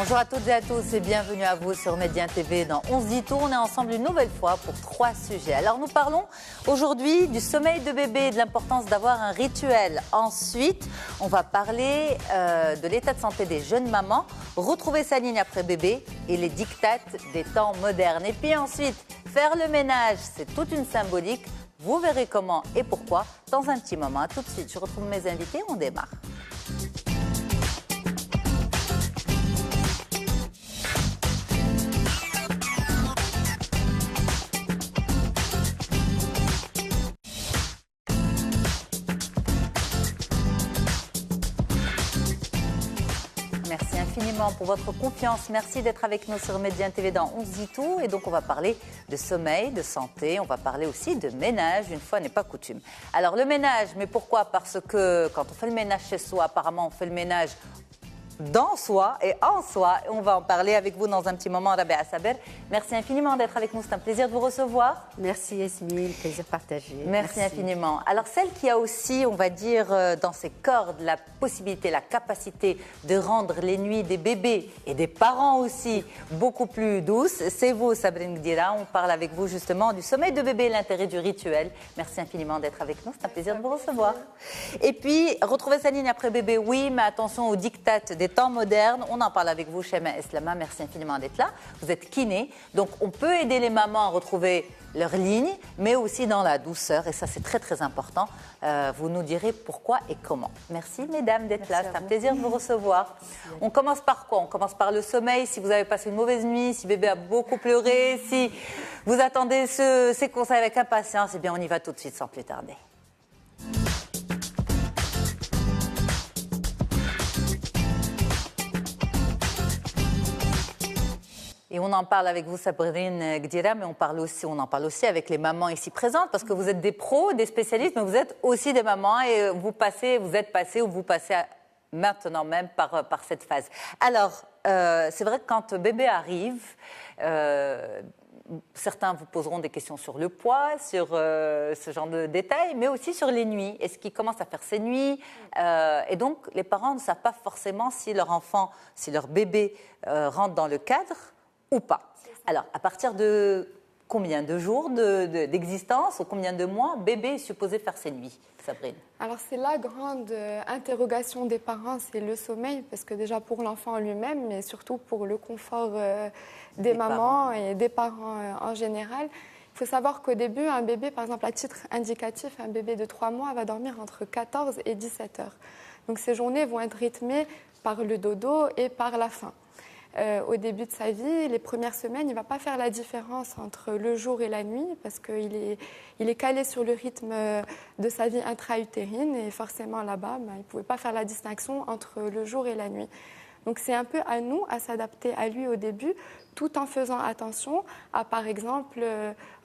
Bonjour à toutes et à tous et bienvenue à vous sur Médien TV dans On se dit tout. On est ensemble une nouvelle fois pour 3 sujets. Alors nous parlons aujourd'hui du sommeil de bébé et de l'importance d'avoir un rituel. Ensuite, on va parler de l'état de santé des jeunes mamans, retrouver sa ligne après bébé et les dictates des temps modernes. Et puis ensuite, faire le ménage, c'est toute une symbolique. Vous verrez comment et pourquoi dans un petit moment. A tout de suite, je retrouve mes invités, on démarre. Merci infiniment pour votre confiance. Merci d'être avec nous sur Médien TV dans On se dit tout. Et donc, on va parler de sommeil, de santé. On va parler aussi de ménage, une fois n'est pas coutume. Alors, le ménage, mais pourquoi? Parce que quand on fait le ménage chez soi, apparemment, on fait le ménage dans soi et en soi. On va en parler avec vous dans un petit moment, Rabia Saber. Merci infiniment d'être avec nous. C'est un plaisir de vous recevoir. Merci Yasmine, plaisir partagé. Merci infiniment. Alors celle qui a aussi, on va dire, dans ses cordes, la possibilité, la capacité de rendre les nuits des bébés et des parents aussi beaucoup plus douces, c'est vous, Sabrine Gdira. On parle avec vous justement du sommeil de bébé et l'intérêt du rituel. Merci infiniment d'être avec nous. C'est un plaisir de vous recevoir. Et puis, retrouver sa ligne après bébé, oui, mais attention aux dictates des temps modernes. On en parle avec vous, Chema Eslama. Merci infiniment d'être là. Vous êtes kiné, donc on peut aider les mamans à retrouver leur ligne, mais aussi dans la douceur. Et ça, c'est très, très important. Vous nous direz pourquoi et comment. Merci, mesdames, d'être là. C'est un plaisir de vous recevoir. On commence par quoi? On commence par le sommeil. Si vous avez passé une mauvaise nuit, si bébé a beaucoup pleuré, si vous attendez ces conseils avec impatience, eh bien, on y va tout de suite sans plus tarder. Et on en parle avec vous, Sabrine Gdira, mais on en parle aussi avec les mamans ici présentes, parce que vous êtes des pros, des spécialistes, mais vous êtes aussi des mamans et vous êtes passé ou vous passez maintenant même par cette phase. Alors, c'est vrai que quand bébé arrive, certains vous poseront des questions sur le poids, sur ce genre de détails, mais aussi sur les nuits. Est-ce qu'il commence à faire ses nuits? Et donc, les parents ne savent pas forcément si leur enfant, si leur bébé rentre dans le cadre ou pas. Alors, à partir de combien de jours d'existence ou combien de mois bébé est supposé faire ses nuits, Sabrine? Alors, c'est la grande interrogation des parents, c'est le sommeil, parce que déjà pour l'enfant lui-même, mais surtout pour le confort des mamans et des parents en général. Il faut savoir qu'au début, un bébé, par exemple, à titre indicatif, un bébé de 3 mois va dormir entre 14 et 17 heures. Donc, ces journées vont être rythmées par le dodo et par la faim. Au début de sa vie, les premières semaines, il ne va pas faire la différence entre le jour et la nuit parce qu'il est calé sur le rythme de sa vie intra-utérine et forcément là-bas, il ne pouvait pas faire la distinction entre le jour et la nuit. Donc c'est un peu à nous à s'adapter à lui au début tout en faisant attention à, par exemple,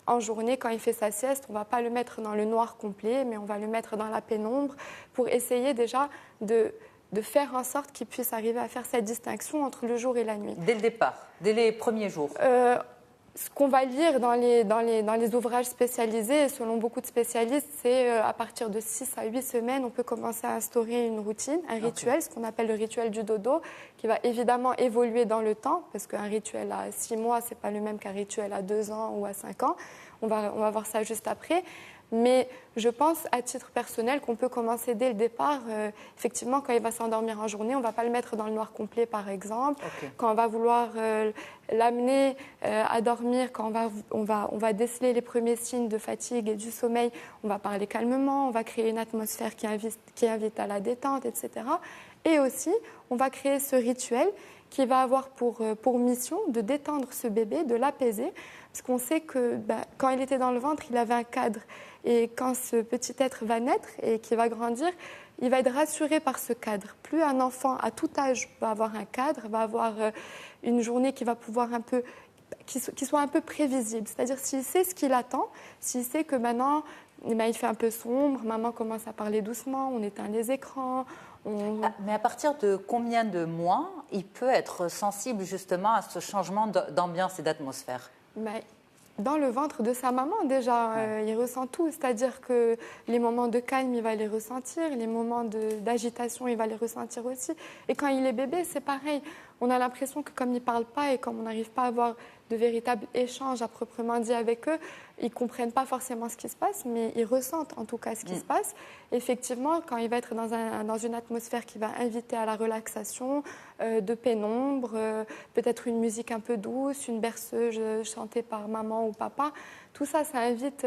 en journée, quand il fait sa sieste, on ne va pas le mettre dans le noir complet, mais on va le mettre dans la pénombre pour essayer déjà de faire en sorte qu'il puisse arriver à faire cette distinction entre le jour et la nuit. Dès le départ, dès les premiers jours. Ce qu'on va lire dans les ouvrages spécialisés, selon beaucoup de spécialistes, c'est à partir de 6 à 8 semaines, on peut commencer à instaurer une routine, un rituel, ce qu'on appelle le rituel du dodo, qui va évidemment évoluer dans le temps, parce qu'un rituel à 6 mois, ce n'est pas le même qu'un rituel à 2 ans ou à 5 ans. On va voir ça juste après. Mais je pense, à titre personnel, qu'on peut commencer dès le départ. Effectivement, quand il va s'endormir en journée, on ne va pas le mettre dans le noir complet, par exemple. Okay. Quand on va vouloir l'amener à dormir, quand on va déceler les premiers signes de fatigue et du sommeil, on va parler calmement, on va créer une atmosphère qui invite à la détente, etc. Et aussi, on va créer ce rituel qui va avoir pour mission de détendre ce bébé, de l'apaiser, parce qu'on sait que quand il était dans le ventre, il avait un cadre. Et quand ce petit être va naître et qu'il va grandir, il va être rassuré par ce cadre. Plus un enfant à tout âge va avoir un cadre, va avoir une journée qui va pouvoir qui soit un peu prévisible. C'est-à-dire s'il sait ce qu'il attend, s'il sait que maintenant il fait un peu sombre, maman commence à parler doucement, on éteint les écrans. Mais à partir de combien de mois il peut être sensible justement à ce changement d'ambiance et d'atmosphère? dans le ventre de sa maman déjà. Il ressent tout, c'est-à-dire que les moments de calme, il va les ressentir, les moments d'agitation, il va les ressentir aussi. Et quand il est bébé, c'est pareil. On a l'impression que comme il ne parle pas et comme on n'arrive pas à avoir de véritables échanges à proprement dit avec eux, ils ne comprennent pas forcément ce qui se passe, mais ils ressentent en tout cas ce qui se passe. Effectivement, quand il va être dans une atmosphère qui va inviter à la relaxation, de pénombre, peut-être une musique un peu douce, une berceuse chantée par maman ou papa, tout ça, ça invite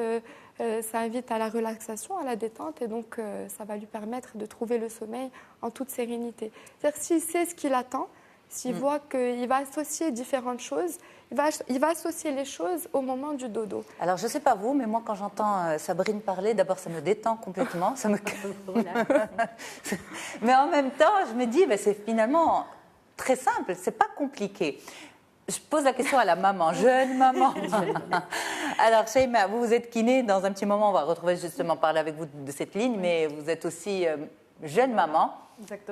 à la relaxation, à la détente, et donc ça va lui permettre de trouver le sommeil en toute sérénité. C'est-à-dire s'il sait ce qu'il attend, s'il voit qu'il va associer différentes choses, il va associer les choses au moment du dodo. Alors, je ne sais pas vous, mais moi, quand j'entends Sabrine parler, d'abord, ça me détend complètement. Ça me... Mais en même temps, je me dis, c'est finalement très simple, ce n'est pas compliqué. Je pose la question à la maman, jeune maman. Alors, Shaima, vous êtes kiné. Dans un petit moment, on va retrouver justement parler avec vous de cette ligne, mais vous êtes aussi jeune maman.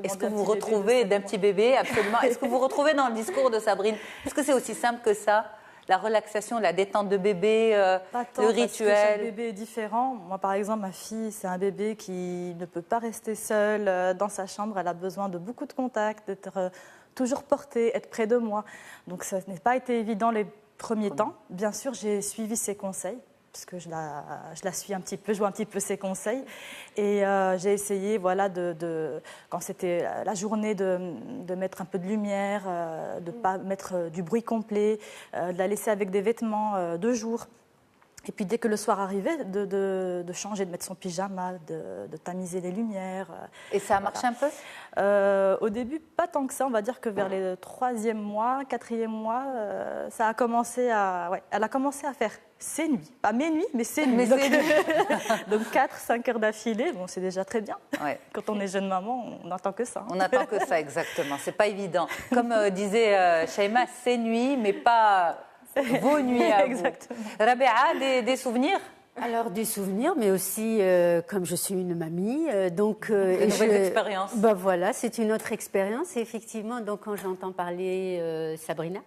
Est-ce que vous vous retrouvez d'un petit bébé? Absolument. Est-ce que vous vous retrouvez dans le discours de Sabrine? Est-ce que c'est aussi simple que ça? La relaxation, la détente de bébé, le rituel? Parce que chaque bébé est différent. Moi, par exemple, ma fille, c'est un bébé qui ne peut pas rester seul dans sa chambre. Elle a besoin de beaucoup de contact, d'être toujours portée, être près de moi. Donc, ça n'a pas été évident les premiers temps. Bien sûr, j'ai suivi ses conseils, puisque je la suis un petit peu, je vois un petit peu ses conseils. Et j'ai essayé, quand c'était la journée, de mettre un peu de lumière, de ne pas mettre du bruit complet, de la laisser avec des vêtements de jour. Et puis dès que le soir arrivait, de changer, de mettre son pyjama, de tamiser les lumières. Et ça a marché un peu? Au début, pas tant que ça. On va dire que vers les 3e mois, 4e mois, ça a commencé elle a commencé à faire ses nuits. Pas mes nuits, mais ses nuits. Donc 4-5 heures d'affilée, bon, c'est déjà très bien. Ouais. Quand on est jeune maman, on n'entend que ça. On n'entend que ça, exactement. C'est pas évident. Comme disait Shaima, ses nuits, mais pas... vos nuits à vous. Exactement. Rabea, des souvenirs? Alors, des souvenirs, mais aussi, comme je suis une mamie, donc... Une nouvelle expérience. Voilà, c'est une autre expérience. Et effectivement, donc, quand j'entends parler Sabrine,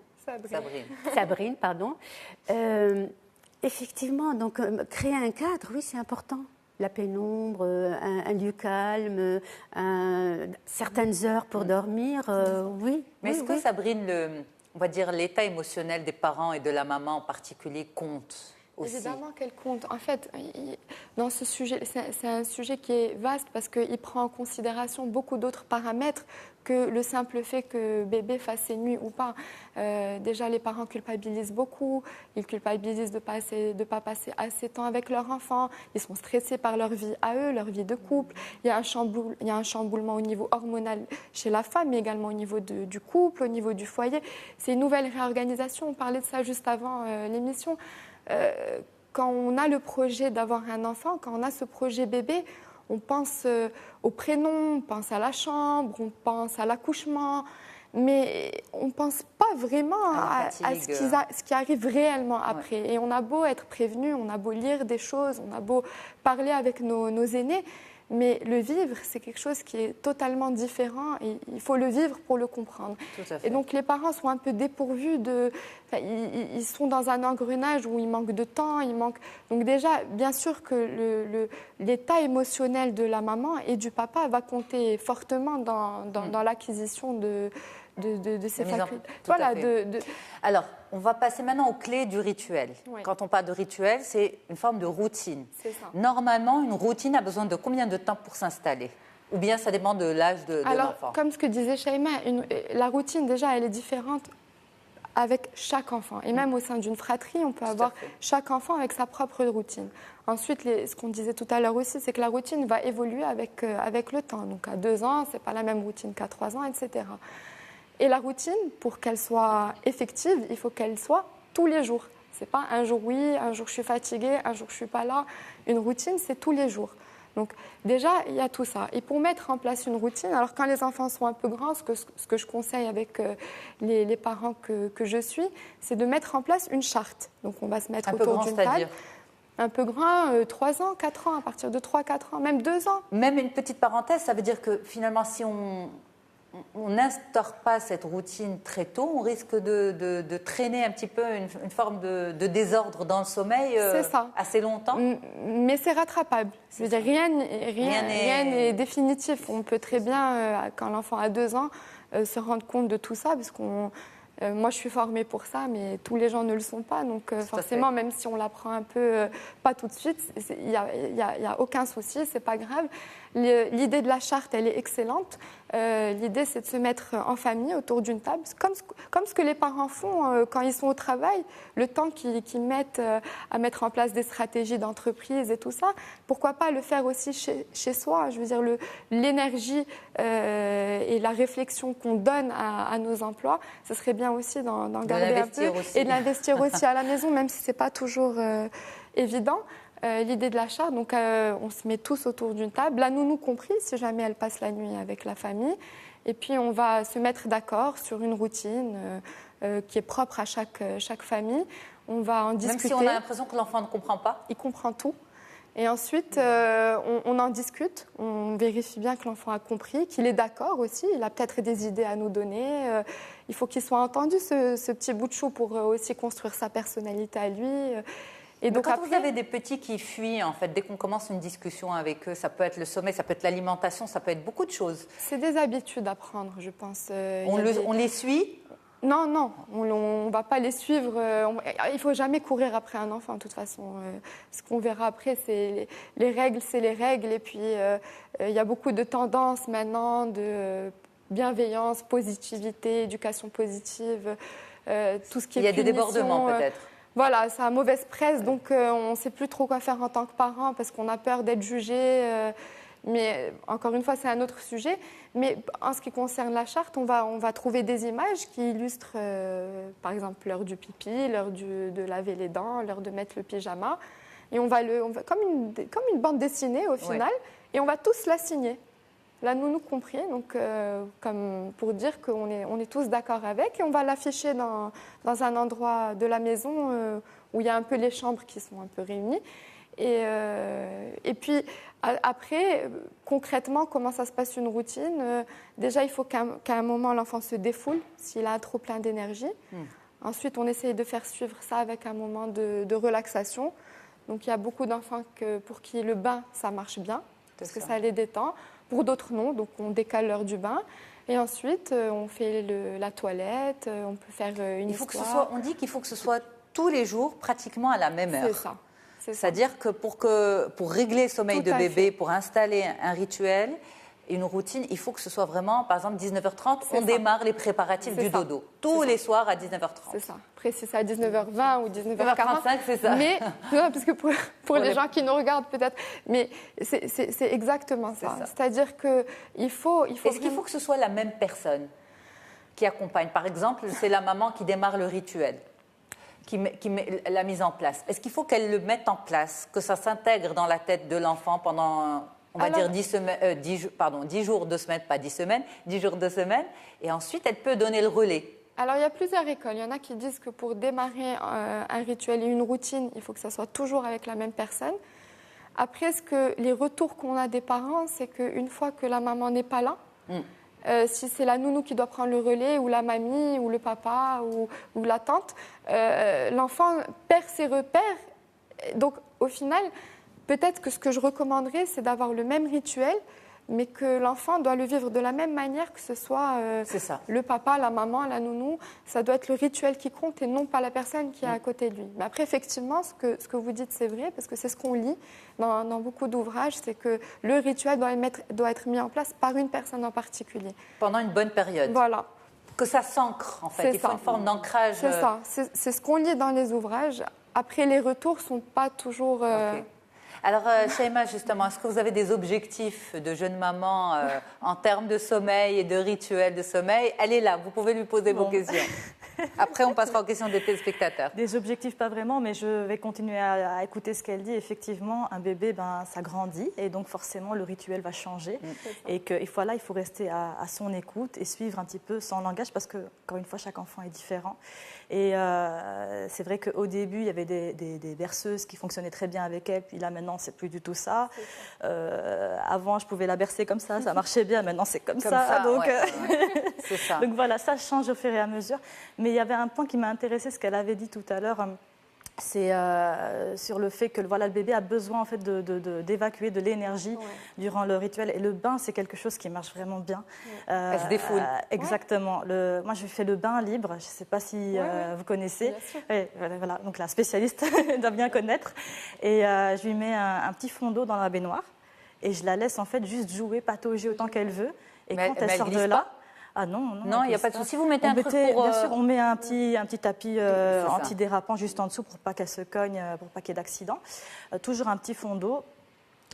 pardon. Effectivement, donc, créer un cadre, oui, c'est important. La pénombre, un lieu calme, certaines heures pour dormir, oui. Mais est-ce que, Sabrine, on va dire l'état émotionnel des parents et de la maman en particulier compte aussi? Évidemment qu'elle compte. En fait, dans ce sujet, c'est un sujet qui est vaste parce qu'il prend en considération beaucoup d'autres paramètres que le simple fait que bébé fasse ses nuits ou pas. Déjà, les parents culpabilisent beaucoup. Ils culpabilisent de ne pas passer assez de temps avec leur enfant. Ils sont stressés par leur vie à eux, leur vie de couple. Il y a un chamboulement au niveau hormonal chez la femme, mais également au niveau du couple, au niveau du foyer. C'est une nouvelle réorganisation. On parlait de ça juste avant l'émission. Quand on a le projet d'avoir un enfant, quand on a ce projet bébé, on pense au prénom, on pense à la chambre, on pense à l'accouchement, mais on ne pense pas vraiment à ce qui arrive réellement après. Ouais. Et on a beau être prévenu, on a beau lire des choses, on a beau parler avec nos aînés, mais le vivre, c'est quelque chose qui est totalement différent et il faut le vivre pour le comprendre. Et donc les parents sont un peu dépourvus ils sont dans un engrenage où il manque de temps, Donc déjà, bien sûr que l'état émotionnel de la maman et du papa va compter fortement dans l'acquisition de ces facultés. Alors, on va passer maintenant aux clés du rituel. Oui. Quand on parle de rituel, c'est une forme de routine. C'est ça. Normalement, une routine a besoin de combien de temps pour s'installer? Ou bien ça dépend de l'âge de l'enfant? Alors, comme ce que disait Shaima, la routine, déjà, elle est différente avec chaque enfant. Et même au sein d'une fratrie, on peut avoir chaque enfant avec sa propre routine. Ensuite, ce qu'on disait tout à l'heure aussi, c'est que la routine va évoluer avec le temps. Donc, à 2 ans, ce n'est pas la même routine qu'à 3 ans, etc. Et la routine, pour qu'elle soit effective, il faut qu'elle soit tous les jours. Ce n'est pas un jour oui, un jour je suis fatiguée, un jour je ne suis pas là. Une routine, c'est tous les jours. Donc déjà, il y a tout ça. Et pour mettre en place une routine, alors quand les enfants sont un peu grands, ce que je conseille avec les parents que je suis, c'est de mettre en place une charte. Donc on va se mettre autour d'une table. Un peu grand, 3 ans, 4 ans, à partir de 3-4 ans, même 2 ans. Même une petite parenthèse, ça veut dire que finalement, si on on n'instaure pas cette routine très tôt, on risque de traîner un petit peu une forme de désordre dans le sommeil assez longtemps. Mais c'est rattrapable. Je veux dire, rien n'est définitif. On peut très bien, quand l'enfant a 2 ans, se rendre compte de tout ça, parce qu'on... moi, je suis formée pour ça, mais tous les gens ne le sont pas. Donc, forcément, même si on l'apprend un peu, pas tout de suite, il n'y a aucun souci, c'est pas grave. L'idée de la charte, elle est excellente. L'idée, c'est de se mettre en famille autour d'une table, comme ce que les parents font quand ils sont au travail, le temps qu'ils mettent à mettre en place des stratégies d'entreprise et tout ça. Pourquoi pas le faire aussi chez soi? Je veux dire, l'énergie et la réflexion qu'on donne à nos emplois, ce serait bien aussi d'en garder un peu et de l'investir aussi à la maison, même si ce n'est pas toujours évident. L'idée de la charte, donc on se met tous autour d'une table, la nounou compris, si jamais elle passe la nuit avec la famille. Et puis on va se mettre d'accord sur une routine qui est propre à chaque famille. On va en discuter. Même si on a l'impression que l'enfant ne comprend pas? Il comprend tout. Et ensuite, on en discute, on vérifie bien que l'enfant a compris, qu'il est d'accord aussi, il a peut-être des idées à nous donner. Il faut qu'il soit entendu, ce petit bout de chou, pour aussi construire sa personnalité à lui. Et donc, quand vous avez des petits qui fuient, en fait, dès qu'on commence une discussion avec eux, ça peut être le sommeil, ça peut être l'alimentation, ça peut être beaucoup de choses. C'est des habitudes à prendre, je pense. On les suit? Non, on ne va pas les suivre. Il ne faut jamais courir après un enfant, de toute façon. Ce qu'on verra après, c'est les règles, c'est les règles. Et puis, il y a beaucoup de tendances maintenant de bienveillance, positivité, éducation positive, tout ce qui est Il y a des débordements, peut-être. Voilà, ça a mauvaise presse, donc on ne sait plus trop quoi faire en tant que parent parce qu'on a peur d'être jugé. Mais encore une fois, c'est un autre sujet. Mais en ce qui concerne la charte, on va trouver des images qui illustrent, par exemple, l'heure du pipi, l'heure de laver les dents, l'heure de mettre le pyjama. Et on va comme une bande dessinée au final, et on va tous la signer. La nounou compris, donc comme pour dire qu'on est tous d'accord avec, et on va l'afficher dans un endroit de la maison où il y a un peu les chambres qui sont un peu réunies. Et puis après, concrètement, comment ça se passe une routine? Déjà, il faut qu'à un moment l'enfant se défoule s'il a trop plein d'énergie. Ensuite, on essaye de faire suivre ça avec un moment de relaxation. Donc il y a beaucoup d'enfants pour qui le bain, ça marche bien, parce que ça les détend. Pour d'autres, non. Donc, on décale l'heure du bain. Et ensuite, on fait la toilette. On peut faire une histoire. On dit qu'il faut que ce soit tous les jours, pratiquement à la même heure. C'est ça. C'est-à-dire que pour régler le sommeil de bébé, pour installer un rituel, une routine, il faut que ce soit vraiment, par exemple, 19h30, on démarre les préparatifs du dodo. Tous les soirs à 19h30. C'est ça. Après, si c'est à 19h20 ou 19h45, c'est ça. Mais, non, parce que pour les gens qui nous regardent peut-être, mais c'est exactement ça. C'est-à-dire qu'il faut... Est-ce qu'il faut que ce soit la même personne qui accompagne? Par exemple, c'est la maman qui démarre le rituel, qui met la mise en place. Est-ce qu'il faut qu'elle le mette en place, que ça s'intègre dans la tête de l'enfant pendant... On va dire 10 jours, 2 semaines, pas 10 semaines, 10 jours, 2 semaines. Et ensuite, elle peut donner le relais. Alors, il y a plusieurs écoles. Il y en a qui disent que pour démarrer un rituel et une routine, il faut que ça soit toujours avec la même personne. Après, les retours qu'on a des parents, c'est qu'une fois que la maman n'est pas là, si c'est la nounou qui doit prendre le relais, ou la mamie, ou le papa, ou la tante, l'enfant perd ses repères. Donc, au final... Peut-être que ce que je recommanderais, c'est d'avoir le même rituel, mais que l'enfant doit le vivre de la même manière, que ce soit le papa, la maman, la nounou. Ça doit être le rituel qui compte et non pas la personne qui est à côté de lui. Mais après, effectivement, ce que vous dites, c'est vrai, parce que c'est ce qu'on lit dans beaucoup d'ouvrages, c'est que le rituel doit être mis en place par une personne en particulier. Pendant une bonne période. Voilà. Que ça s'ancre, en fait. Il faut une forme d'ancrage. C'est ça. C'est ce qu'on lit dans les ouvrages. Après, les retours ne sont pas toujours... Alors, Shaima, justement, est-ce que vous avez des objectifs de jeune maman en termes de sommeil et de rituel de sommeil? Elle est là, vous pouvez lui poser vos questions. Après, on passera aux questions des téléspectateurs. Des objectifs, pas vraiment, mais je vais continuer à écouter ce qu'elle dit. Effectivement, un bébé, ça grandit et donc forcément le rituel va changer. Et qu'il faut rester à son écoute et suivre un petit peu son langage parce que, encore une fois, chaque enfant est différent. Et c'est vrai qu'au début, il y avait des berceuses qui fonctionnaient très bien avec elle, puis là maintenant, c'est plus du tout ça. Avant, je pouvais la bercer comme ça marchait bien, maintenant c'est comme ça. Donc, c'est ça. Donc voilà, ça change au fur et à mesure. Mais il y avait un point qui m'a intéressée, ce qu'elle avait dit tout à l'heure, c'est sur le fait que le bébé a besoin en fait d'évacuer de l'énergie durant le rituel. Et le bain, c'est quelque chose qui marche vraiment bien. Elle se défoule. Exactement. Moi, je fais le bain libre. Je ne sais pas si vous connaissez. Voilà. Donc la spécialiste doit bien connaître. Et je lui mets un petit fond d'eau dans la baignoire. Et je la laisse en fait juste jouer, patauger autant qu'elle veut. Et quand elle sort de là... Ah non, il n'y a pas de souci. Vous mettez un truc pour... Bien sûr, on met un petit tapis antidérapant juste en dessous pour pas qu'elle se cogne, pour pas qu'il y ait d'accident. Toujours un petit fond d'eau.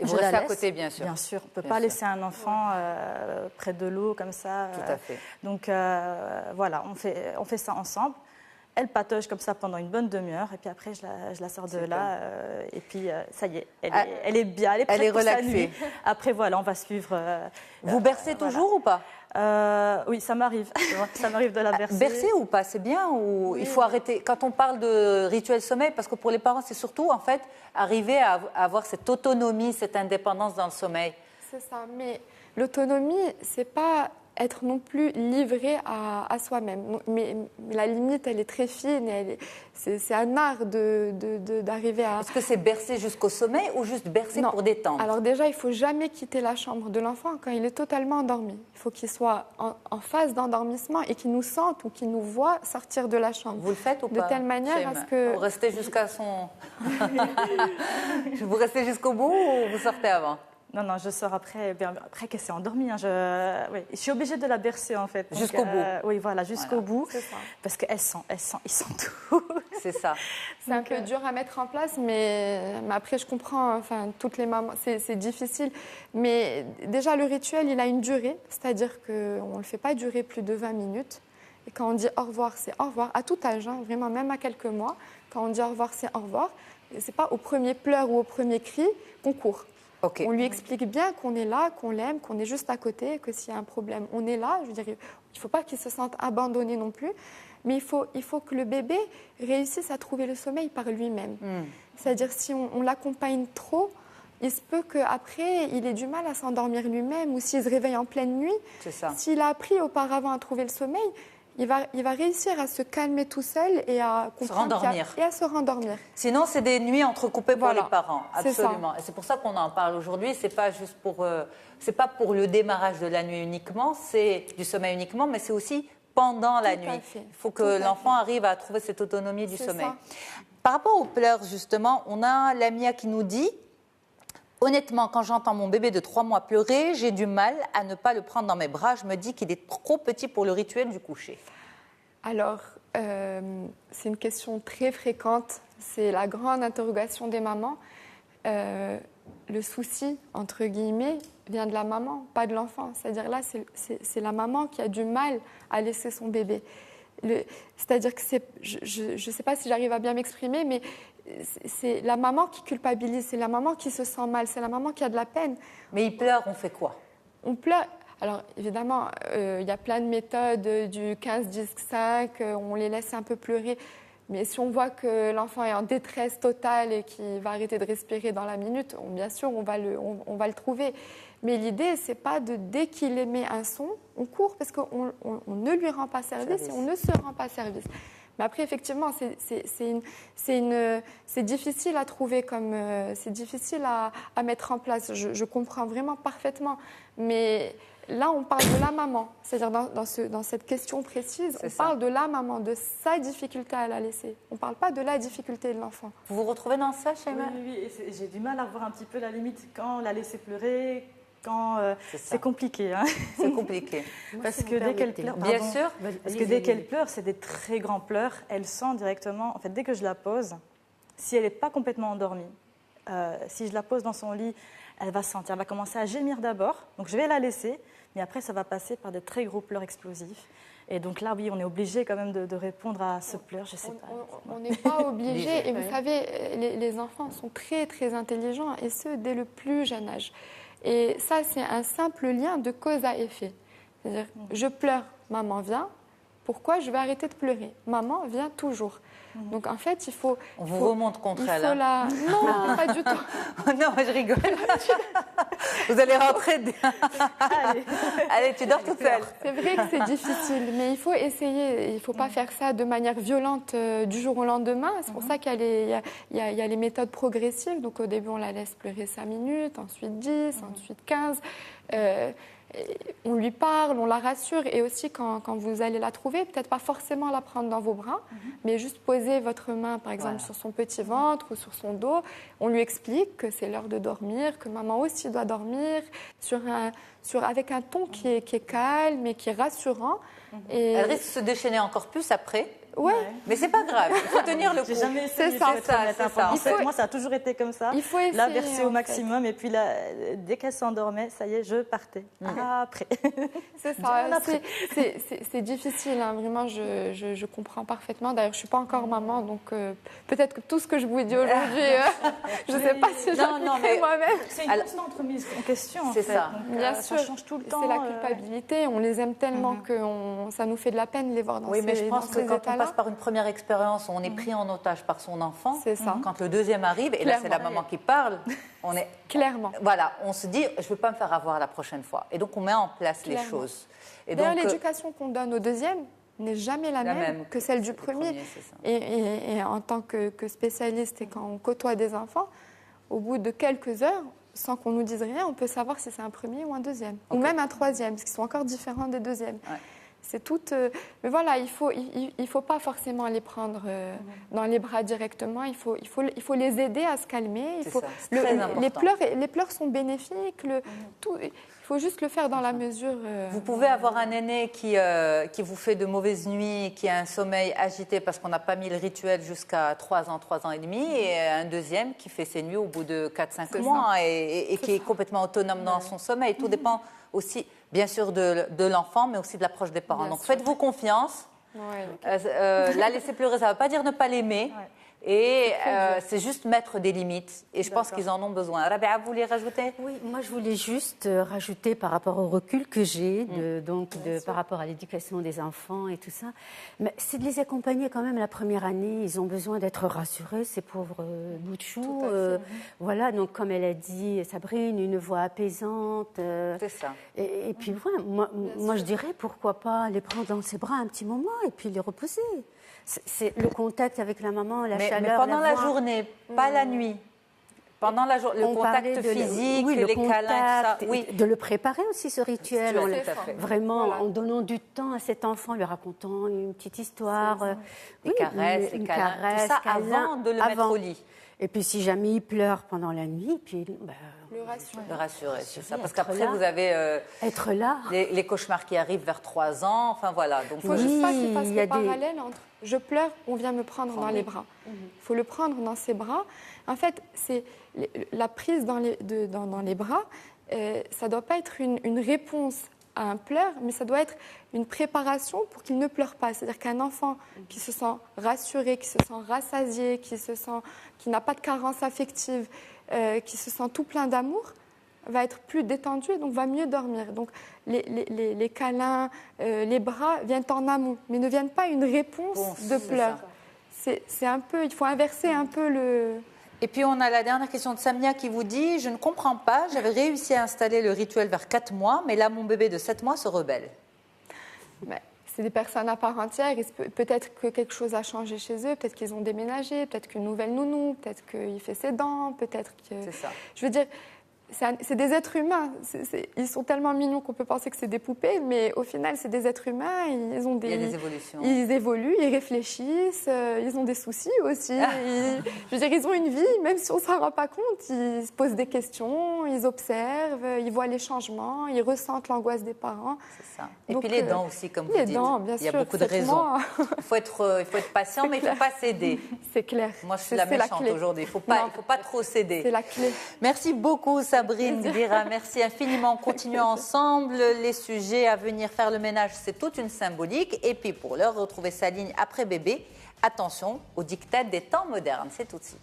Et vous restez à côté, bien sûr. Bien sûr, on ne peut pas laisser un enfant près de l'eau comme ça. Tout à fait. Donc voilà, on fait ça ensemble. Elle patauge comme ça pendant une bonne demi-heure et puis après je la sors de là et puis ça y est, elle est bien, elle est prête pour sa nuit. Après voilà, on va suivre. Vous bercez toujours ou pas? Oui, ça m'arrive. Ça m'arrive de la bercer. Bercer ou pas, c'est bien ou il faut arrêter? Quand on parle de rituel sommeil, parce que pour les parents, c'est surtout en fait arriver à avoir cette autonomie, cette indépendance dans le sommeil. C'est ça, mais l'autonomie, c'est pas être non plus livré à soi-même. Mais la limite, elle est très fine. C'est un art d'arriver à... Est-ce que c'est bercer jusqu'au sommeil ou juste bercer pour détendre? Alors déjà, il ne faut jamais quitter la chambre de l'enfant quand il est totalement endormi. Il faut qu'il soit en phase d'endormissement et qu'il nous sente ou qu'il nous voit sortir de la chambre. Vous le faites ou pas? De telle manière à ce que... Vous restez jusqu'à son... Vous restez jusqu'au bout ou vous sortez avant? Non, je sors après qu'elle s'est endormie. Je suis obligée de la bercer en fait. Jusqu'au bout. Oui, voilà, jusqu'au bout. Parce qu'elle sent, ils sentent tout. C'est ça. C'est un peu dur à mettre en place, mais après je comprends, toutes les mamans, c'est difficile. Mais déjà le rituel, il a une durée, c'est-à-dire qu'on ne le fait pas durer plus de 20 minutes. Et quand on dit au revoir, c'est au revoir, à tout âge, vraiment même à quelques mois. Quand on dit au revoir, c'est au revoir. Et c'est pas au premier pleur ou au premier cri qu'on court. Okay. On lui explique bien qu'on est là, qu'on l'aime, qu'on est juste à côté, que s'il y a un problème, on est là. Je veux dire, il ne faut pas qu'il se sente abandonné non plus, mais il faut que le bébé réussisse à trouver le sommeil par lui-même. C'est-à-dire, si on l'accompagne trop, il se peut qu'après, il ait du mal à s'endormir lui-même, ou s'il se réveille en pleine nuit, s'il a appris auparavant à trouver le sommeil, il va réussir à se calmer tout seul et à comprendre et à se rendormir. Sinon, c'est des nuits entrecoupées pour les parents, absolument. Et c'est pour ça qu'on en parle aujourd'hui. C'est pas juste c'est pas pour le démarrage de la nuit uniquement, c'est du sommeil uniquement, mais c'est aussi pendant la nuit. Il faut que l'enfant arrive à trouver cette autonomie du sommeil. Par rapport aux pleurs, justement, on a Lamia qui nous dit: honnêtement, quand j'entends mon bébé de 3 mois pleurer, j'ai du mal à ne pas le prendre dans mes bras. Je me dis qu'il est trop petit pour le rituel du coucher. Alors, c'est une question très fréquente. C'est la grande interrogation des mamans. Le souci, entre guillemets, vient de la maman, pas de l'enfant. C'est-à-dire là, c'est la maman qui a du mal à laisser son bébé. C'est-à-dire que je ne sais pas si j'arrive à bien m'exprimer, mais c'est la maman qui culpabilise, c'est la maman qui se sent mal, c'est la maman qui a de la peine. Mais il pleure, on fait quoi? On pleure. Alors évidemment, il y a plein de méthodes, du 15-10-5, on les laisse un peu pleurer. Mais si on voit que l'enfant est en détresse totale et qu'il va arrêter de respirer dans la minute, bien sûr, on va le trouver. Mais l'idée, c'est pas dès qu'il émet un son, on court parce qu'on ne lui rend pas service et on ne se rend pas service. Mais après, effectivement, c'est difficile à trouver, c'est difficile à mettre en place. Je comprends vraiment parfaitement. Mais là, on parle de la maman. C'est-à-dire, dans cette question précise, on parle de la maman, de sa difficulté à la laisser. On ne parle pas de la difficulté de l'enfant. Vous vous retrouvez dans ça, Shaima? Oui, j'ai du mal à voir un petit peu la limite quand la laisser pleurer. C'est compliqué. Hein. C'est compliqué. Parce que dès qu'elle pleure, bien sûr. Parce que dès qu'elle pleure, c'est des très grands pleurs. Elle sent directement. En fait, dès que je la pose, si elle n'est pas complètement endormie, si je la pose dans son lit, elle va sentir. Elle va commencer à gémir d'abord. Donc je vais la laisser, mais après ça va passer par des très gros pleurs explosifs. Et donc là, oui, on est obligé quand même de répondre à ce pleur, je sais pas. On n'est pas obligé. Et vous savez, les enfants sont très, très intelligents, et ce, dès le plus jeune âge. Et ça, c'est un simple lien de cause à effet. C'est-à-dire, je pleure, maman vient. Pourquoi je vais arrêter de pleurer? Maman vient toujours. Donc en fait, il faut... On vous remonte contre elle. Non, pas du tout. Non, je rigole. Vous allez rentrer. Allez, tu dors toute seule. C'est vrai que c'est difficile, mais il faut essayer. Il ne faut pas faire ça de manière violente du jour au lendemain. C'est pour ça qu'il y a les méthodes progressives. Donc au début, on la laisse pleurer 5 minutes, ensuite 10, ensuite 15. On lui parle, on la rassure, et aussi quand vous allez la trouver, peut-être pas forcément la prendre dans vos bras, mais juste poser votre main, par exemple, sur son petit ventre ou sur son dos. On lui explique que c'est l'heure de dormir, que maman aussi doit dormir, avec un ton qui est calme et qui est rassurant. Et... Elle risque de se déchaîner encore plus après. Ouais. Mais c'est pas grave, il faut tenir le coup. J'ai jamais essayé. C'est ça. En fait, moi, ça a toujours été comme ça. Il faut essayer, la verser au maximum, et puis là, dès qu'elle s'endormait, ça y est, je partais. Après. C'est ça. C'est difficile, hein. Vraiment, je comprends parfaitement. D'ailleurs, je suis pas encore maman, donc peut-être que tout ce que je vous dis aujourd'hui, je ne sais pas si j'appliquerai moi-même. C'est une constante remise en question. C'est ça. Donc, bien sûr. Ça change tout le temps. C'est la culpabilité. On les aime tellement que ça nous fait de la peine de les voir dans ces états-là. Oui, mais je pense que quand on passe par une première expérience où on est pris en otage par son enfant, c'est ça. Quand le deuxième arrive, et là c'est la maman qui parle, on est clairement. Voilà, on se dit je ne veux pas me faire avoir la prochaine fois, et donc on met en place les choses. Et d'ailleurs, donc l'éducation qu'on donne au deuxième n'est jamais la même que celle du premier. Et en tant que spécialiste, et quand on côtoie des enfants, au bout de quelques heures, sans qu'on nous dise rien, on peut savoir si c'est un premier ou un deuxième, ou même un troisième, parce qu'ils sont encore différents des deuxièmes. Ouais. C'est tout. Mais voilà, il faut pas forcément les prendre dans les bras directement. Il faut les aider à se calmer. Les pleurs sont bénéfiques. Il faut juste le faire dans la mesure. Vous pouvez avoir un aîné qui vous fait de mauvaises nuits, qui a un sommeil agité parce qu'on n'a pas mis le rituel jusqu'à 3 ans, 3 ans et demi, et un deuxième qui fait ses nuits au bout de 4-5 mois et qui est complètement autonome dans son sommeil. Tout dépend aussi, bien sûr, de l'enfant, mais aussi de l'approche des parents. Donc faites-vous confiance. La laisser pleurer, ça ne veut pas dire ne pas l'aimer. Ouais. Et c'est juste mettre des limites. Et je pense qu'ils en ont besoin. Rabia, vous vouliez rajouter? Oui, moi je voulais juste rajouter par rapport au recul que j'ai, par rapport à l'éducation des enfants et tout ça. Mais c'est de les accompagner quand même la première année. Ils ont besoin d'être rassurés, ces pauvres bouts de chou. Voilà, donc comme elle a dit, Sabrine, une voix apaisante. C'est ça. Et puis voilà, moi je dirais pourquoi pas les prendre dans ses bras un petit moment et puis les reposer. C'est le contact avec la maman, la chaleur. Mais pendant la journée, pas la nuit. Pendant la journée, le contact physique, les câlins, tout ça. Oui. De le préparer aussi, ce rituel. Vraiment, voilà. En donnant du temps à cet enfant, lui racontant une petite histoire. Les caresses, les câlins, tout ça avant de le mettre au lit. Et puis, si jamais il pleure pendant la nuit, puis... Le rassurer, c'est ça. Parce qu'après, vous avez être là. Les cauchemars qui arrivent vers 3 ans. Enfin, voilà. Donc, il ne faut juste pas qu'il fasse le parallèle entre je pleure, on vient me prendre dans les bras. Il faut le prendre dans ses bras. En fait, c'est la prise dans les bras, ça ne doit pas être une réponse à un pleur, mais ça doit être une préparation pour qu'il ne pleure pas. C'est-à-dire qu'un enfant qui se sent rassuré, qui se sent rassasié, qui n'a pas de carence affective, qui se sent tout plein d'amour, va être plus détendu et donc va mieux dormir. Donc les câlins, les bras viennent en amont, mais ne viennent pas une réponse de pleurs. C'est un peu, il faut inverser un peu le... Et puis on a la dernière question de Samia qui vous dit « Je ne comprends pas, j'avais réussi à installer le rituel vers 4 mois, mais là mon bébé de 7 mois se rebelle. » C'est des personnes à part entière. Peut-être que quelque chose a changé chez eux, peut-être qu'ils ont déménagé, peut-être qu'une nouvelle nounou, peut-être qu'il fait ses dents, peut-être que... C'est ça. Je veux dire, c'est des êtres humains. Ils sont tellement mignons qu'on peut penser que c'est des poupées, mais au final, c'est des êtres humains. Il y a des évolutions. Ils évoluent, ils réfléchissent, ils ont des soucis aussi. Je veux dire, ils ont une vie, même si on ne s'en rend pas compte. Ils se posent des questions, ils observent, ils voient les changements, ils ressentent l'angoisse des parents. C'est ça. Et donc, puis les dents aussi, comme vous dites. Les dents, bien sûr. Il y a beaucoup de raisons. Il faut être patient, mais il ne faut pas céder. C'est clair. Moi, je suis la méchante aujourd'hui. Il ne faut pas trop céder. C'est la clé. Merci beaucoup, Samia. Sabrine Gdira, merci infiniment. Continuons ensemble. Les sujets à venir, faire le ménage, c'est toute une symbolique. Et puis pour l'heure, retrouver sa ligne après bébé. Attention aux diktats des temps modernes. C'est tout de suite.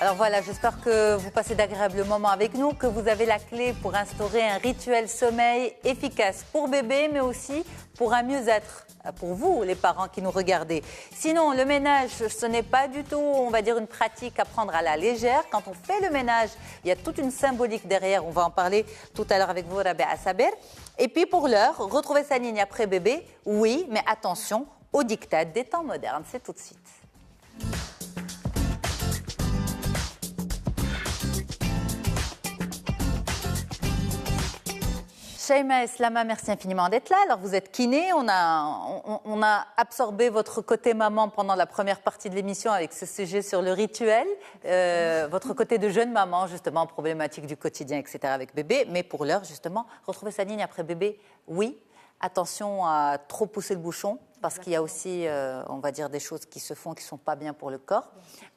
Alors voilà, j'espère que vous passez d'agréables moments avec nous, que vous avez la clé pour instaurer un rituel sommeil efficace pour bébé, mais aussi pour un mieux-être pour vous, les parents qui nous regardez. Sinon, le ménage, ce n'est pas du tout, on va dire, une pratique à prendre à la légère. Quand on fait le ménage, il y a toute une symbolique derrière. On va en parler tout à l'heure avec vous, Rabia Saber. Et puis pour l'heure, retrouver sa ligne après bébé, oui, mais attention aux diktats des temps modernes. C'est tout de suite. Shaima Eslama, merci infiniment d'être là. Alors vous êtes kiné, on a absorbé votre côté maman pendant la première partie de l'émission avec ce sujet sur le rituel, votre côté de jeune maman justement, problématique du quotidien, etc. avec bébé. Mais pour l'heure justement, retrouver sa ligne après bébé, oui. Attention à trop pousser le bouchon parce qu'il y a aussi, on va dire, des choses qui se font qui ne sont pas bien pour le corps.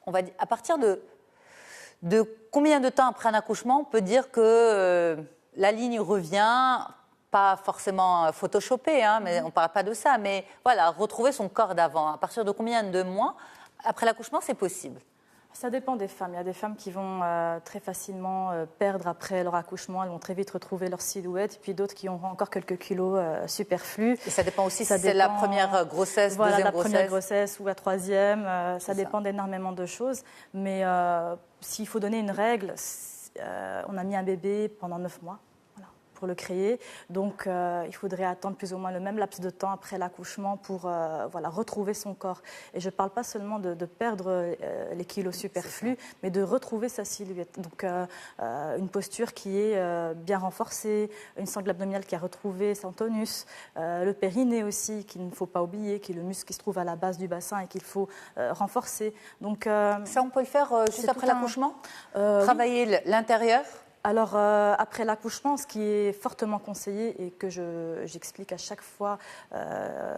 On va dire, à partir de combien de temps après un accouchement on peut dire que la ligne revient, pas forcément photoshopée, hein, mais on ne parle pas de ça, mais voilà, retrouver son corps d'avant. À partir de combien de mois après l'accouchement, c'est possible? Ça dépend des femmes. Il y a des femmes qui vont très facilement perdre après leur accouchement. Elles vont très vite retrouver leur silhouette. Et puis d'autres qui auront encore quelques kilos superflus. Et ça dépend aussi si c'est la première grossesse, voilà, deuxième la grossesse. Première grossesse ou la troisième. Ça dépend d'énormément de choses. Mais s'il faut donner une règle, on a mis un bébé pendant 9 mois. Pour le créer. Donc, il faudrait attendre plus ou moins le même laps de temps après l'accouchement pour retrouver son corps. Et je ne parle pas seulement de perdre les kilos superflus, mais de retrouver sa silhouette. Donc, une posture qui est bien renforcée, une sangle abdominale qui a retrouvé son tonus, le périnée aussi, qu'il ne faut pas oublier, qui est le muscle qui se trouve à la base du bassin et qu'il faut renforcer. Donc, ça, on peut le faire juste après l'accouchement travailler l'intérieur. Alors, après l'accouchement, ce qui est fortement conseillé et que j'explique à chaque fois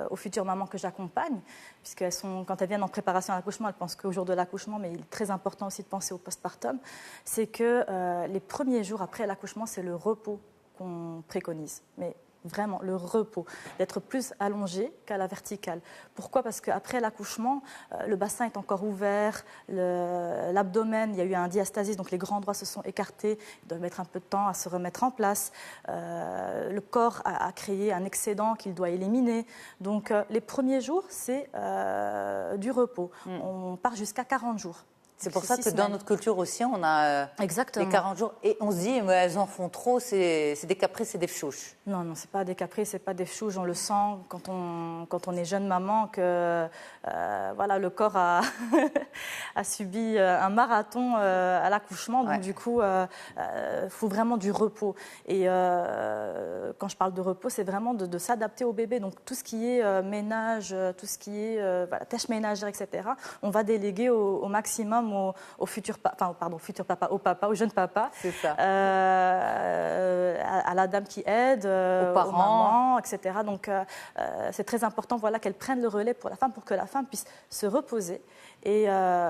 aux futures mamans que j'accompagne, puisqu'elles sont, quand elles viennent en préparation à l'accouchement, elles pensent qu'au jour de l'accouchement, mais il est très important aussi de penser au postpartum, c'est que les premiers jours après l'accouchement, c'est le repos qu'on préconise. Mais vraiment, le repos, d'être plus allongé qu'à la verticale. Pourquoi? Parce qu'après l'accouchement, le bassin est encore ouvert, l'abdomen, il y a eu un diastasis, donc les grands droits se sont écartés, ils doivent mettre un peu de temps à se remettre en place. Le corps a créé un excédent qu'il doit éliminer. Donc, les premiers jours, c'est du repos. On part jusqu'à 40 jours. C'est pour ça que dans notre culture aussi, on a les 40 jours. Et on se dit, mais elles en font trop, c'est des caprices, c'est des fchouches. Non, non, c'est pas des caprices, c'est pas des fchouches. On le sent quand on est jeune maman que le corps a, a subi un marathon à l'accouchement. Donc du coup, faut vraiment du repos. Et quand je parle de repos, c'est vraiment de s'adapter au bébé. Donc tout ce qui est ménage, tout ce qui est tâches ménagères, etc., on va déléguer au maximum au futur papa, au jeune papa. C'est ça. À la dame qui aide, aux mamans, etc. Donc, c'est très important qu'elle prenne le relais pour la femme, pour que la femme puisse se reposer et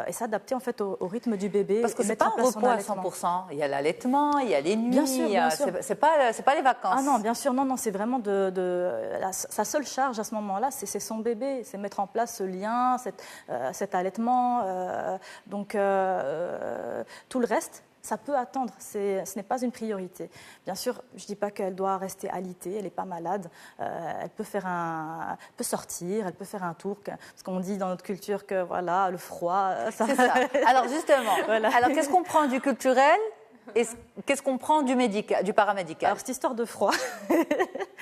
s'adapter en fait au rythme du bébé. Parce que c'est pas un repos à 100%. Il y a l'allaitement, il y a les nuits. Bien sûr. C'est pas les vacances. Ah non, bien sûr, non, c'est vraiment sa seule charge à ce moment-là, c'est son bébé, c'est mettre en place ce lien, cet allaitement. Donc, tout le reste, ça peut attendre, ce n'est pas une priorité. Bien sûr, je ne dis pas qu'elle doit rester alitée, elle n'est pas malade, elle peut sortir, elle peut faire un tour, parce qu'on dit dans notre culture que voilà, le froid... C'est ça. Alors justement, alors qu'est-ce qu'on prend du culturel et qu'est-ce qu'on prend du paramédical? Alors cette histoire de froid...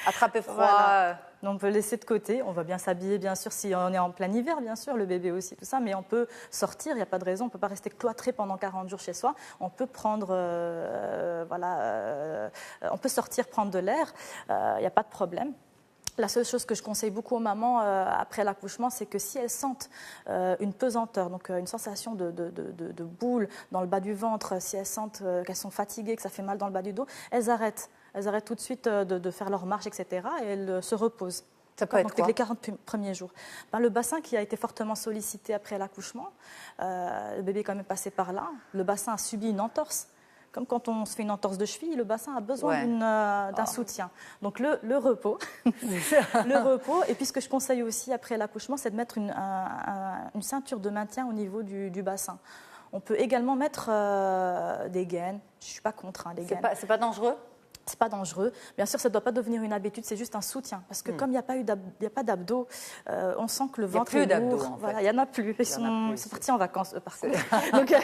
Attraper froid... Voilà. On peut laisser de côté, on va bien s'habiller bien sûr si on est en plein hiver bien sûr, le bébé aussi, tout ça, mais on peut sortir, il n'y a pas de raison, on ne peut pas rester cloîtré pendant 40 jours chez soi, on peut prendre, on peut sortir prendre de l'air, il n'y a pas de problème. La seule chose que je conseille beaucoup aux mamans après l'accouchement, c'est que si elles sentent une pesanteur, donc une sensation de boule dans le bas du ventre, si elles sentent qu'elles sont fatiguées, que ça fait mal dans le bas du dos, elles arrêtent tout de suite de faire leur marche, etc. et elles se reposent. Ça peut être quoi? Les 40 premiers jours. Le bassin qui a été fortement sollicité après l'accouchement, le bébé est quand même passé par là, le bassin a subi une entorse. Comme quand on se fait une entorse de cheville, le bassin a besoin d'un soutien. Donc le repos, le repos. Et puis ce que je conseille aussi après l'accouchement, c'est de mettre une ceinture de maintien au niveau du bassin. On peut également mettre des gaines. Je ne suis pas contre les gaines. C'est pas dangereux? C'est pas dangereux. Bien sûr, ça ne doit pas devenir une habitude, c'est juste un soutien. Parce que comme il n'y a pas d'abdos, on sent que le ventre est lourd. Il n'y a plus d'abdos, en fait. Voilà, il n'y en a plus. Ils sont partis en vacances, eux, par contre. Donc,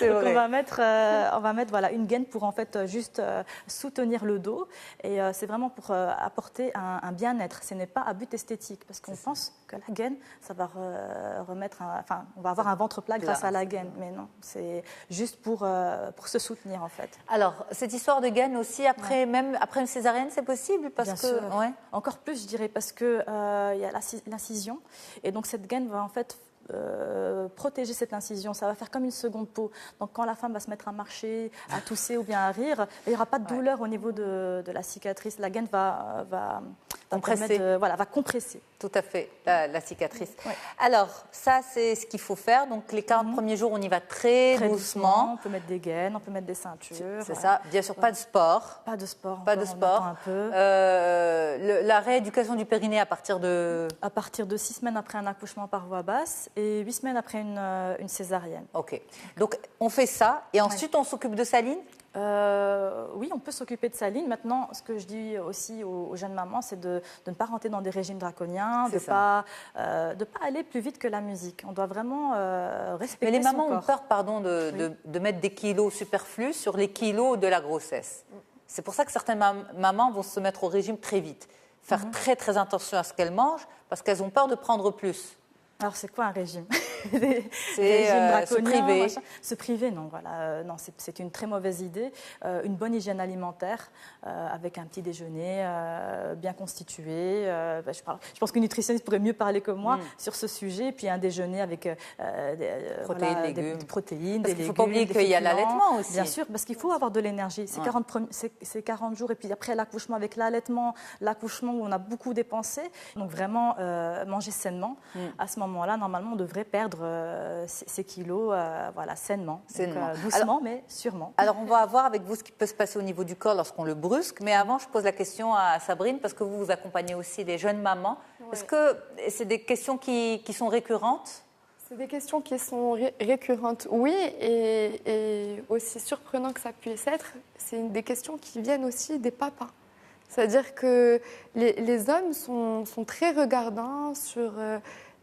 on va mettre une gaine pour en fait juste soutenir le dos. Et c'est vraiment pour apporter un bien-être. Ce n'est pas à but esthétique. Parce qu'on pense que la gaine, ça va remettre... on va avoir un ventre plat grâce à la gaine. Mais non, c'est juste pour se soutenir, en fait. Alors, cette histoire de gaine aussi, même après une césarienne, c'est possible Bien sûr. Encore plus, je dirais, parce qu'il y a l'incision. Et donc, cette gaine va en fait protéger cette incision. Ça va faire comme une seconde peau. Donc, quand la femme va se mettre à marcher, à tousser ou bien à rire, il n'y aura pas de douleur au niveau de la cicatrice. La gaine va compresser. Va compresser. Tout à fait, la cicatrice. Ouais. Alors, ça, c'est ce qu'il faut faire. Donc, les 40 premiers jours, on y va très doucement. On peut mettre des gaines, on peut mettre des ceintures. C'est ça. Bien sûr, pas de sport. Pas de sport. Pas de sport. Un peu. La rééducation du périnée à partir de... À partir de 6 semaines après un accouchement par voie basse et 8 semaines après une césarienne. OK. Donc, on fait ça et ensuite, on s'occupe de Saline? Oui, on peut s'occuper de Saline. Maintenant, ce que je dis aussi aux jeunes mamans, c'est de ne pas rentrer dans des régimes draconiens, de ne pas aller plus vite que la musique. On doit vraiment respecter. Mais les mamans son ont peur, de mettre des kilos superflus sur les kilos de la grossesse. C'est pour ça que certaines mamans vont se mettre au régime très vite, faire très très attention à ce qu'elles mangent, parce qu'elles ont peur de prendre plus. Alors, c'est quoi un régime? C'est se priver. Se priver, non. Voilà, non, c'est une très mauvaise idée. Une bonne hygiène alimentaire, avec un petit déjeuner bien constitué. Je pense qu'une nutritionniste pourrait mieux parler que moi sur ce sujet. Et puis un déjeuner avec des protéines, parce qu'il ne faut pas oublier qu'il y a l'allaitement aussi. Bien sûr, parce qu'il faut avoir de l'énergie. C'est 40 jours et puis après l'accouchement, avec l'accouchement où on a beaucoup dépensé. Donc vraiment manger sainement. À ce moment-là, normalement, on devrait perdre ces kilos sainement. Donc, doucement, mais sûrement. Alors, on va voir avec vous ce qui peut se passer au niveau du corps lorsqu'on le brusque. Mais avant, je pose la question à Sabrine, parce que vous accompagnez aussi des jeunes mamans. Ouais. Est-ce que c'est des questions qui sont récurrentes? C'est des questions qui sont récurrentes, oui. Et aussi surprenant que ça puisse être, c'est des questions qui viennent aussi des papas. C'est-à-dire que les hommes sont très regardants sur...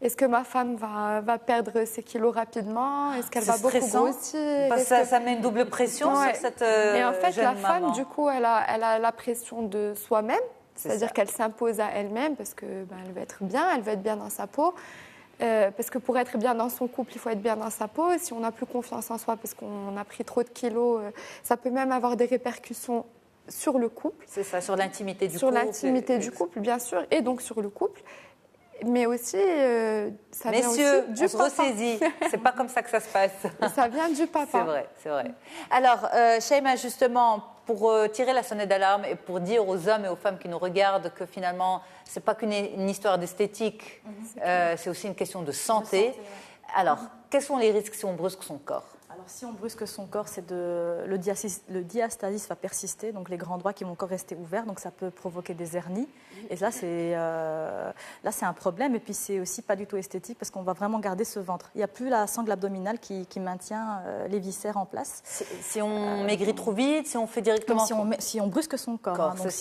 Est-ce que ma femme va perdre ses kilos rapidement? Est-ce qu'elle va beaucoup grossir? Ça met une double pression sur cette jeune maman. Et en fait, la femme, du coup, elle a la pression de soi-même. C'est-à-dire qu'elle s'impose à elle-même parce qu'elle veut être bien, elle veut être bien dans sa peau. Parce que pour être bien dans son couple, il faut être bien dans sa peau. Et si on n'a plus confiance en soi parce qu'on a pris trop de kilos, ça peut même avoir des répercussions sur le couple. C'est ça, sur l'intimité du couple. Sur l'intimité du couple, bien sûr, et donc sur le couple. Mais aussi, ça vient aussi du papa. On se ressaisit. C'est pas comme ça que ça se passe. Ça vient du papa. C'est vrai. Alors, Shaima, justement, pour tirer la sonnette d'alarme et pour dire aux hommes et aux femmes qui nous regardent que finalement, c'est pas qu'une histoire d'esthétique, c'est aussi une question de santé. Alors, quels sont les risques si on brusque son corps? Alors, si on brusque son corps, le diastasis va persister, donc les grands droits qui vont encore rester ouverts, donc ça peut provoquer des hernies. Et là, c'est un problème. Et puis, c'est aussi pas du tout esthétique parce qu'on va vraiment garder ce ventre. Il n'y a plus la sangle abdominale qui maintient les viscères en place. Si on maigrit trop vite, si on fait directement... Si on brusque son corps. Donc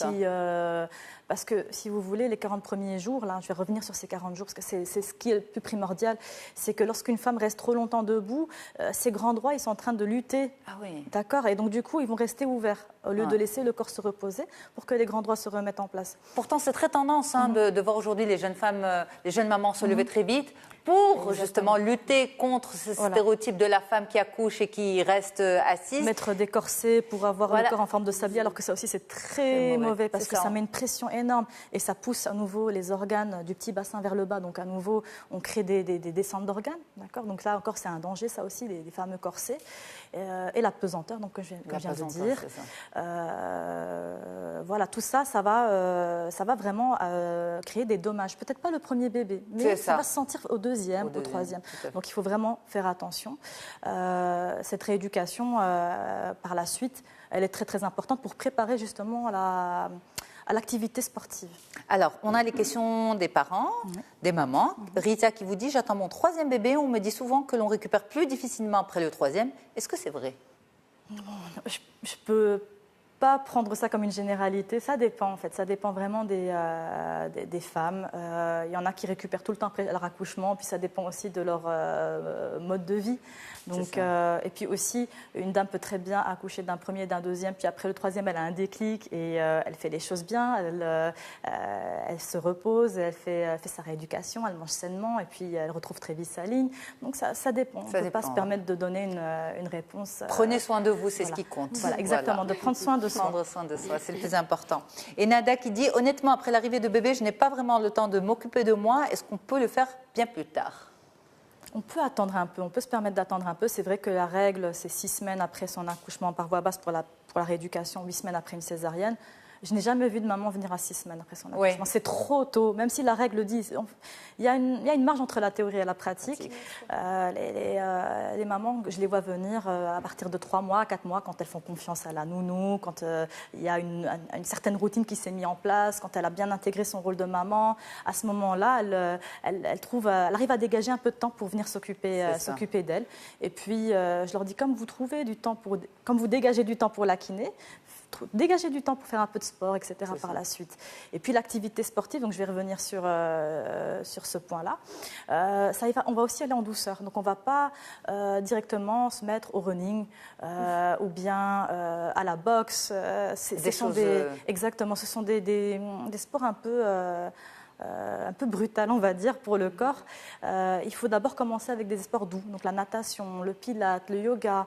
parce que, si vous voulez, les 40 premiers jours, là, je vais revenir sur ces 40 jours, parce que c'est ce qui est le plus primordial, c'est que lorsqu'une femme reste trop longtemps debout, ses grands droits, ils sont en train de lutter. Ah oui. D'accord? Et donc, du coup, ils vont rester ouverts, au lieu de laisser le corps se reposer, pour que les grands droits se remettent en place. Pourtant, c'est très tendance de voir aujourd'hui les jeunes femmes, les jeunes mamans se lever très vite. pour justement lutter contre ce stéréotype de la femme qui accouche et qui reste assise. Mettre des corsets pour avoir le corps en forme de sablier, alors que ça aussi c'est très mauvais parce que ça met une pression énorme et ça pousse à nouveau les organes du petit bassin vers le bas. Donc à nouveau, on crée des descentes d'organes. D'accord. Donc là encore, c'est un danger, ça aussi, les fameux corsets. Et la pesanteur, donc, comme je viens de dire. Voilà, tout ça, ça va vraiment créer des dommages. Peut-être pas le premier bébé, mais ça va se sentir au deuxième, au troisième. Donc il faut vraiment faire attention. Cette rééducation, par la suite, elle est très très importante pour préparer justement à l'activité sportive. Alors, on a les questions des parents, des mamans. Rita qui vous dit « J'attends mon 3e bébé. On me dit souvent que l'on récupère plus difficilement après le 3e. Est-ce que c'est vrai ?» Je peux pas prendre ça comme une généralité. Ça dépend en fait. Ça dépend vraiment des femmes. Il y en a qui récupèrent tout le temps après leur accouchement. Puis ça dépend aussi de leur mode de vie. Donc, et puis aussi, une dame peut très bien accoucher d'un premier, d'un deuxième, puis après le 3e, elle a un déclic et elle fait les choses bien, elle se repose, elle fait sa rééducation, elle mange sainement et puis elle retrouve très vite sa ligne. Donc ça dépend. On ne peut pas se permettre de donner une réponse. Prenez soin de vous, c'est ce qui compte. Voilà, exactement, de prendre soin de soi. Prendre soin de soi, c'est le plus important. Et Nada qui dit, honnêtement, après l'arrivée de bébé, je n'ai pas vraiment le temps de m'occuper de moi. Est-ce qu'on peut le faire bien plus tard ? On peut attendre un peu, on peut se permettre d'attendre un peu. C'est vrai que la règle, c'est 6 semaines après son accouchement par voie basse pour la rééducation, 8 semaines après une césarienne. Je n'ai jamais vu de maman venir à 6 semaines après son accouchement. C'est trop tôt, même si la règle dit. Il y a une marge entre la théorie et la pratique. Les mamans, je les vois venir à partir de 3 mois, 4 mois, quand elles font confiance à la nounou, quand il y a une certaine routine qui s'est mise en place, quand elle a bien intégré son rôle de maman. À ce moment-là, elle arrive à dégager un peu de temps pour venir s'occuper d'elle. Et puis, je leur dis, comme vous dégagez du temps pour la kiné, dégager du temps pour faire un peu de sport, etc. par la suite. Et puis l'activité sportive, donc je vais revenir sur ce point-là. On va aussi aller en douceur. Donc on ne va pas directement se mettre au running ou bien à la boxe. Exactement, ce sont des sports un peu brutal, on va dire, pour le corps. Il faut d'abord commencer avec des sports doux, donc la natation, le pilate, le yoga.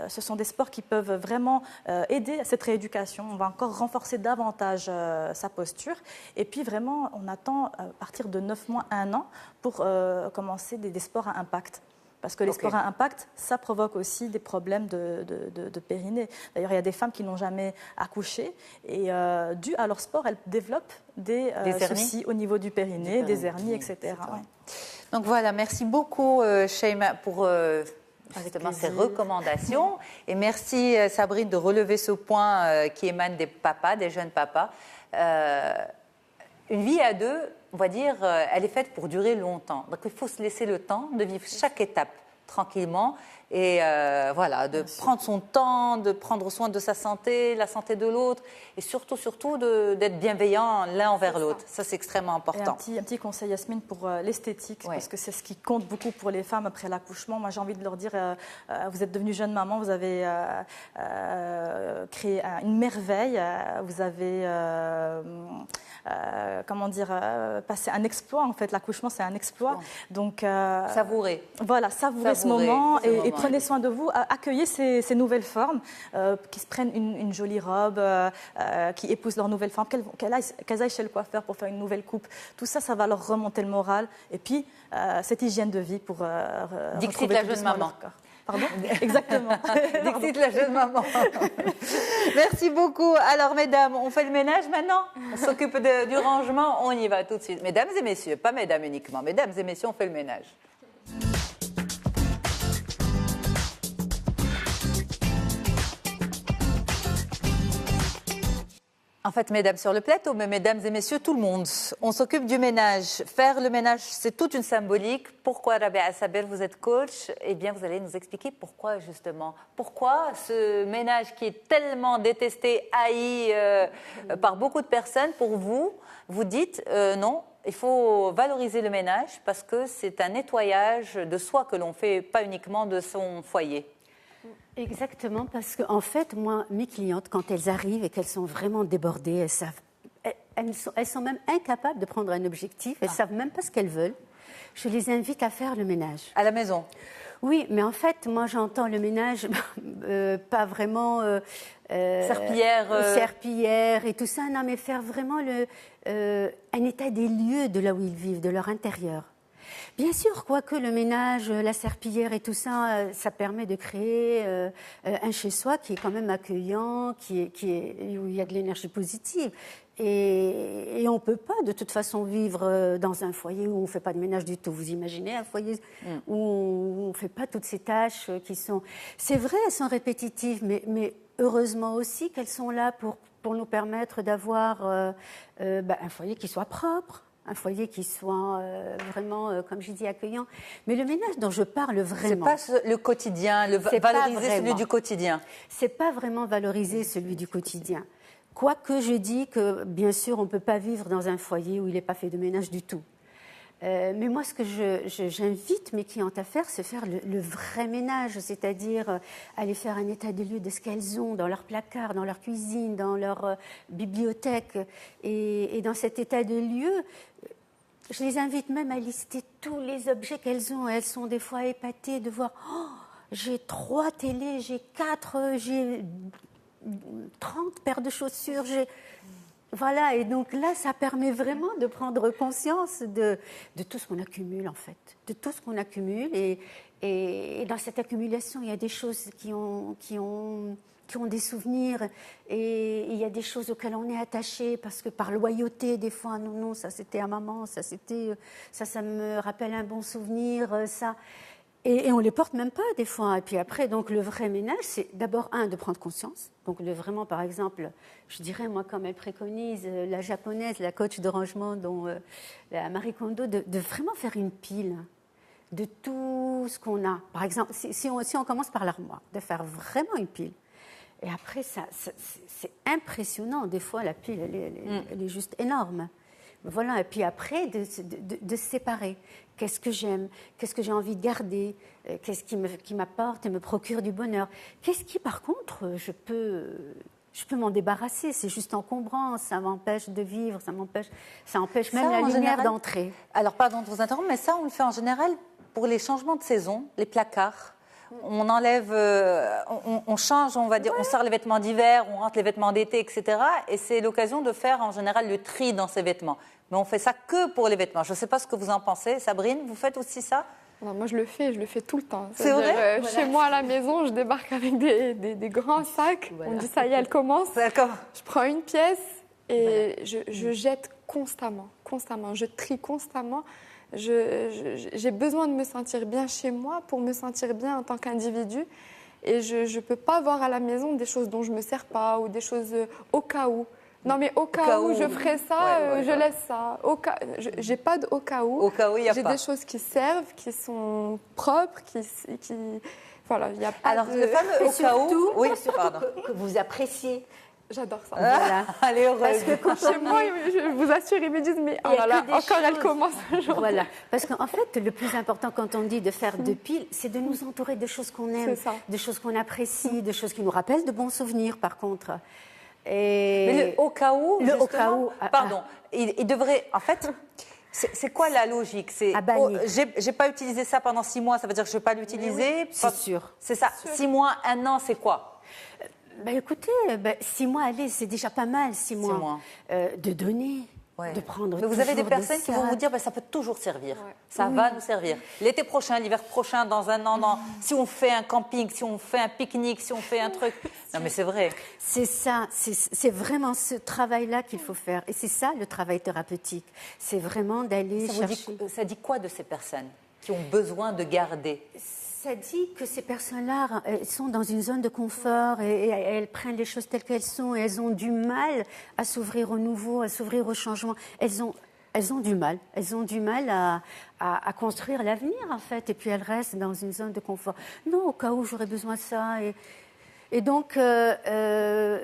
Ce sont des sports qui peuvent vraiment aider à cette rééducation. On va encore renforcer davantage sa posture. Et puis vraiment, on attend à partir de 9 mois, 1 an pour commencer des sports à impact. Parce que les sports à impact, ça provoque aussi des problèmes de périnée. D'ailleurs, il y a des femmes qui n'ont jamais accouché et dû à leur sport, elles développent des soucis au niveau du périnée, des hernies, etc. Ouais. Donc voilà, merci beaucoup Sheima pour justement ces recommandations. Et merci Sabrine de relever ce point qui émane des papas, des jeunes papas. Une vie à deux, on va dire, elle est faite pour durer longtemps. Donc il faut se laisser le temps de vivre chaque étape tranquillement et de prendre son temps, de prendre soin de sa santé, la santé de l'autre et surtout d'être bienveillant l'un envers l'autre. Ça, c'est extrêmement important. Et un petit conseil, Yasmine, pour l'esthétique, parce que c'est ce qui compte beaucoup pour les femmes après l'accouchement. Moi, j'ai envie de leur dire, vous êtes devenue jeune maman, vous avez créé une merveille, vous avez... passer un exploit, en fait. L'accouchement, c'est un exploit. Donc, savourer. Voilà, savourer ce moment et prenez soin de vous. Accueillez ces nouvelles formes, qui se prennent une jolie robe, qui épousent leur nouvelle forme, qu'elles aillent chez le coiffeur pour faire une nouvelle coupe. Tout ça, ça va leur remonter le moral. Et puis, cette hygiène de vie pour Dixit la jeune maman. Pardon ? Exactement. Dixit la jeune maman. Merci beaucoup. Alors, mesdames, on fait le ménage maintenant ? On s'occupe du rangement, on y va tout de suite. Mesdames et messieurs, pas mesdames uniquement, mesdames et messieurs, on fait le ménage. En fait, mesdames sur le plateau, mais mesdames et messieurs, tout le monde, on s'occupe du ménage. Faire le ménage, c'est toute une symbolique. Pourquoi, Rabia Saber, vous êtes coach ? Eh bien, vous allez nous expliquer pourquoi, justement. Pourquoi ce ménage qui est tellement détesté, haï par beaucoup de personnes, pour vous, vous dites non, il faut valoriser le ménage parce que c'est un nettoyage de soi que l'on fait, pas uniquement de son foyer. Exactement, parce qu'en fait, moi, mes clientes, quand elles arrivent et qu'elles sont vraiment débordées, elles sont même incapables de prendre un objectif, elles ne savent même pas ce qu'elles veulent. je les invite à faire le ménage. À la maison? Oui, mais en fait, moi j'entends le ménage, pas vraiment serpillière et tout ça, non, mais faire vraiment un état des lieux de là où ils vivent, de leur intérieur. Bien sûr, quoique le ménage, la serpillière et tout ça, ça permet de créer un chez-soi qui est quand même accueillant, où il y a de l'énergie positive. Et on ne peut pas de toute façon vivre dans un foyer où on ne fait pas de ménage du tout. Vous imaginez un foyer où on ne fait pas toutes ces tâches qui sont... C'est vrai, elles sont répétitives, mais heureusement aussi qu'elles sont là pour nous permettre d'avoir un foyer qui soit propre. Un foyer qui soit vraiment, comme j'ai dit, accueillant. Mais le ménage dont je parle vraiment... C'est pas le quotidien, valoriser celui du quotidien. C'est pas vraiment valoriser celui du quotidien. Quoique je dis que, bien sûr, on ne peut pas vivre dans un foyer où il n'est pas fait de ménage du tout. Mais moi, ce que j'invite mes clientes à faire, c'est faire le vrai ménage, c'est-à-dire aller faire un état des lieux de ce qu'elles ont dans leur placard, dans leur cuisine, dans leur bibliothèque. Et dans cet état de lieux, je les invite même à lister tous les objets qu'elles ont. Elles sont des fois épatées de voir j'ai 3 télés, j'ai 4, j'ai 30 paires de chaussures, Voilà, et donc là, ça permet vraiment de prendre conscience de tout ce qu'on accumule, en fait. De tout ce qu'on accumule. Et dans cette accumulation, il y a des choses qui ont des souvenirs. Et il y a des choses auxquelles on est attaché, parce que par loyauté, des fois, non, ça c'était à maman, ça me rappelle un bon souvenir, ça... Et on ne les porte même pas des fois. Et puis après, donc le vrai ménage, c'est d'abord, de prendre conscience. Donc vraiment, par exemple, je dirais, moi, comme elle préconise, la japonaise, la coach de rangement, dont Marie Kondo, de vraiment faire une pile de tout ce qu'on a. Par exemple, si on commence par l'armoire, de faire vraiment une pile. Et après, c'est impressionnant. Des fois, la pile, elle est juste énorme. Voilà, et puis après, de se séparer. Qu'est-ce que j'aime? Qu'est-ce que j'ai envie de garder? Qu'est-ce qui m'apporte et me procure du bonheur? Qu'est-ce qui, par contre, je peux m'en débarrasser? C'est juste encombrant, ça m'empêche de vivre, ça empêche même la lumière d'entrer. Alors, pardon de vous interrompre, mais ça, on le fait en général pour les changements de saison, les placards. On enlève, on change, on va dire, on sort les vêtements d'hiver, on rentre les vêtements d'été, etc. Et c'est l'occasion de faire en général le tri dans ces vêtements. Mais on fait ça que pour les vêtements. Je ne sais pas ce que vous en pensez. Sabrine, vous faites aussi ça? Non, moi, je le fais tout le temps. C'est vrai? Chez moi, à la maison, je débarque avec des grands sacs. Voilà. On dit, ça y est, elle commence. D'accord. Je prends une pièce et je jette constamment. Je trie constamment. J'ai besoin de me sentir bien chez moi pour me sentir bien en tant qu'individu. Et je ne peux pas avoir à la maison des choses dont je ne me sers pas ou des choses au cas où. Non, mais au cas où je ferais ça, je laisse ça. J'ai pas de au cas où. Au cas où, il n'y a pas. J'ai des choses qui servent, qui sont propres, voilà, il n'y a pas Alors, de... le fameux au cas où... Oui, pardon. Que vous appréciez. J'adore ça. Voilà. Allez, heureuse. Parce que quand chez moi, je vous assure, ils me disent, mais oh là là, encore elle commence aujourd'hui. Voilà. Parce qu'en fait, le plus important quand on dit de faire deux piles, c'est de nous entourer de choses qu'on aime, de choses qu'on apprécie, de choses qui nous rappellent de bons souvenirs, par contre. Mais le au cas où, au cas où, pardon, il devrait, en fait, c'est quoi la logique? C'est j'ai pas utilisé ça pendant 6 mois, ça veut dire que je vais pas l'utiliser. C'est sûr. C'est ça. 6 mois, 1 an, c'est quoi? Écoutez, 6 mois, allez, c'est déjà pas mal, 6 mois. 6 mois. De donner. De prendre. Mais vous avez des personnes qui vont vous dire ça peut toujours servir. Ça va nous servir. L'été prochain, l'hiver prochain, dans 1 an, si on fait un camping, si on fait un pique-nique, si on fait un truc. Non, mais c'est vrai. C'est ça. C'est vraiment ce travail-là qu'il faut faire. Et c'est ça le travail thérapeutique. C'est vraiment d'aller chercher. Ça dit quoi de ces personnes qui ont besoin de garder? Ça dit que ces personnes-là sont dans une zone de confort et elles prennent les choses telles qu'elles sont et elles ont du mal à s'ouvrir au nouveau, à s'ouvrir au changement. Elles ont du mal. Elles ont du mal à construire l'avenir, en fait. Et puis elles restent dans une zone de confort. Non, au cas où j'aurais besoin de ça. Et donc, derrière,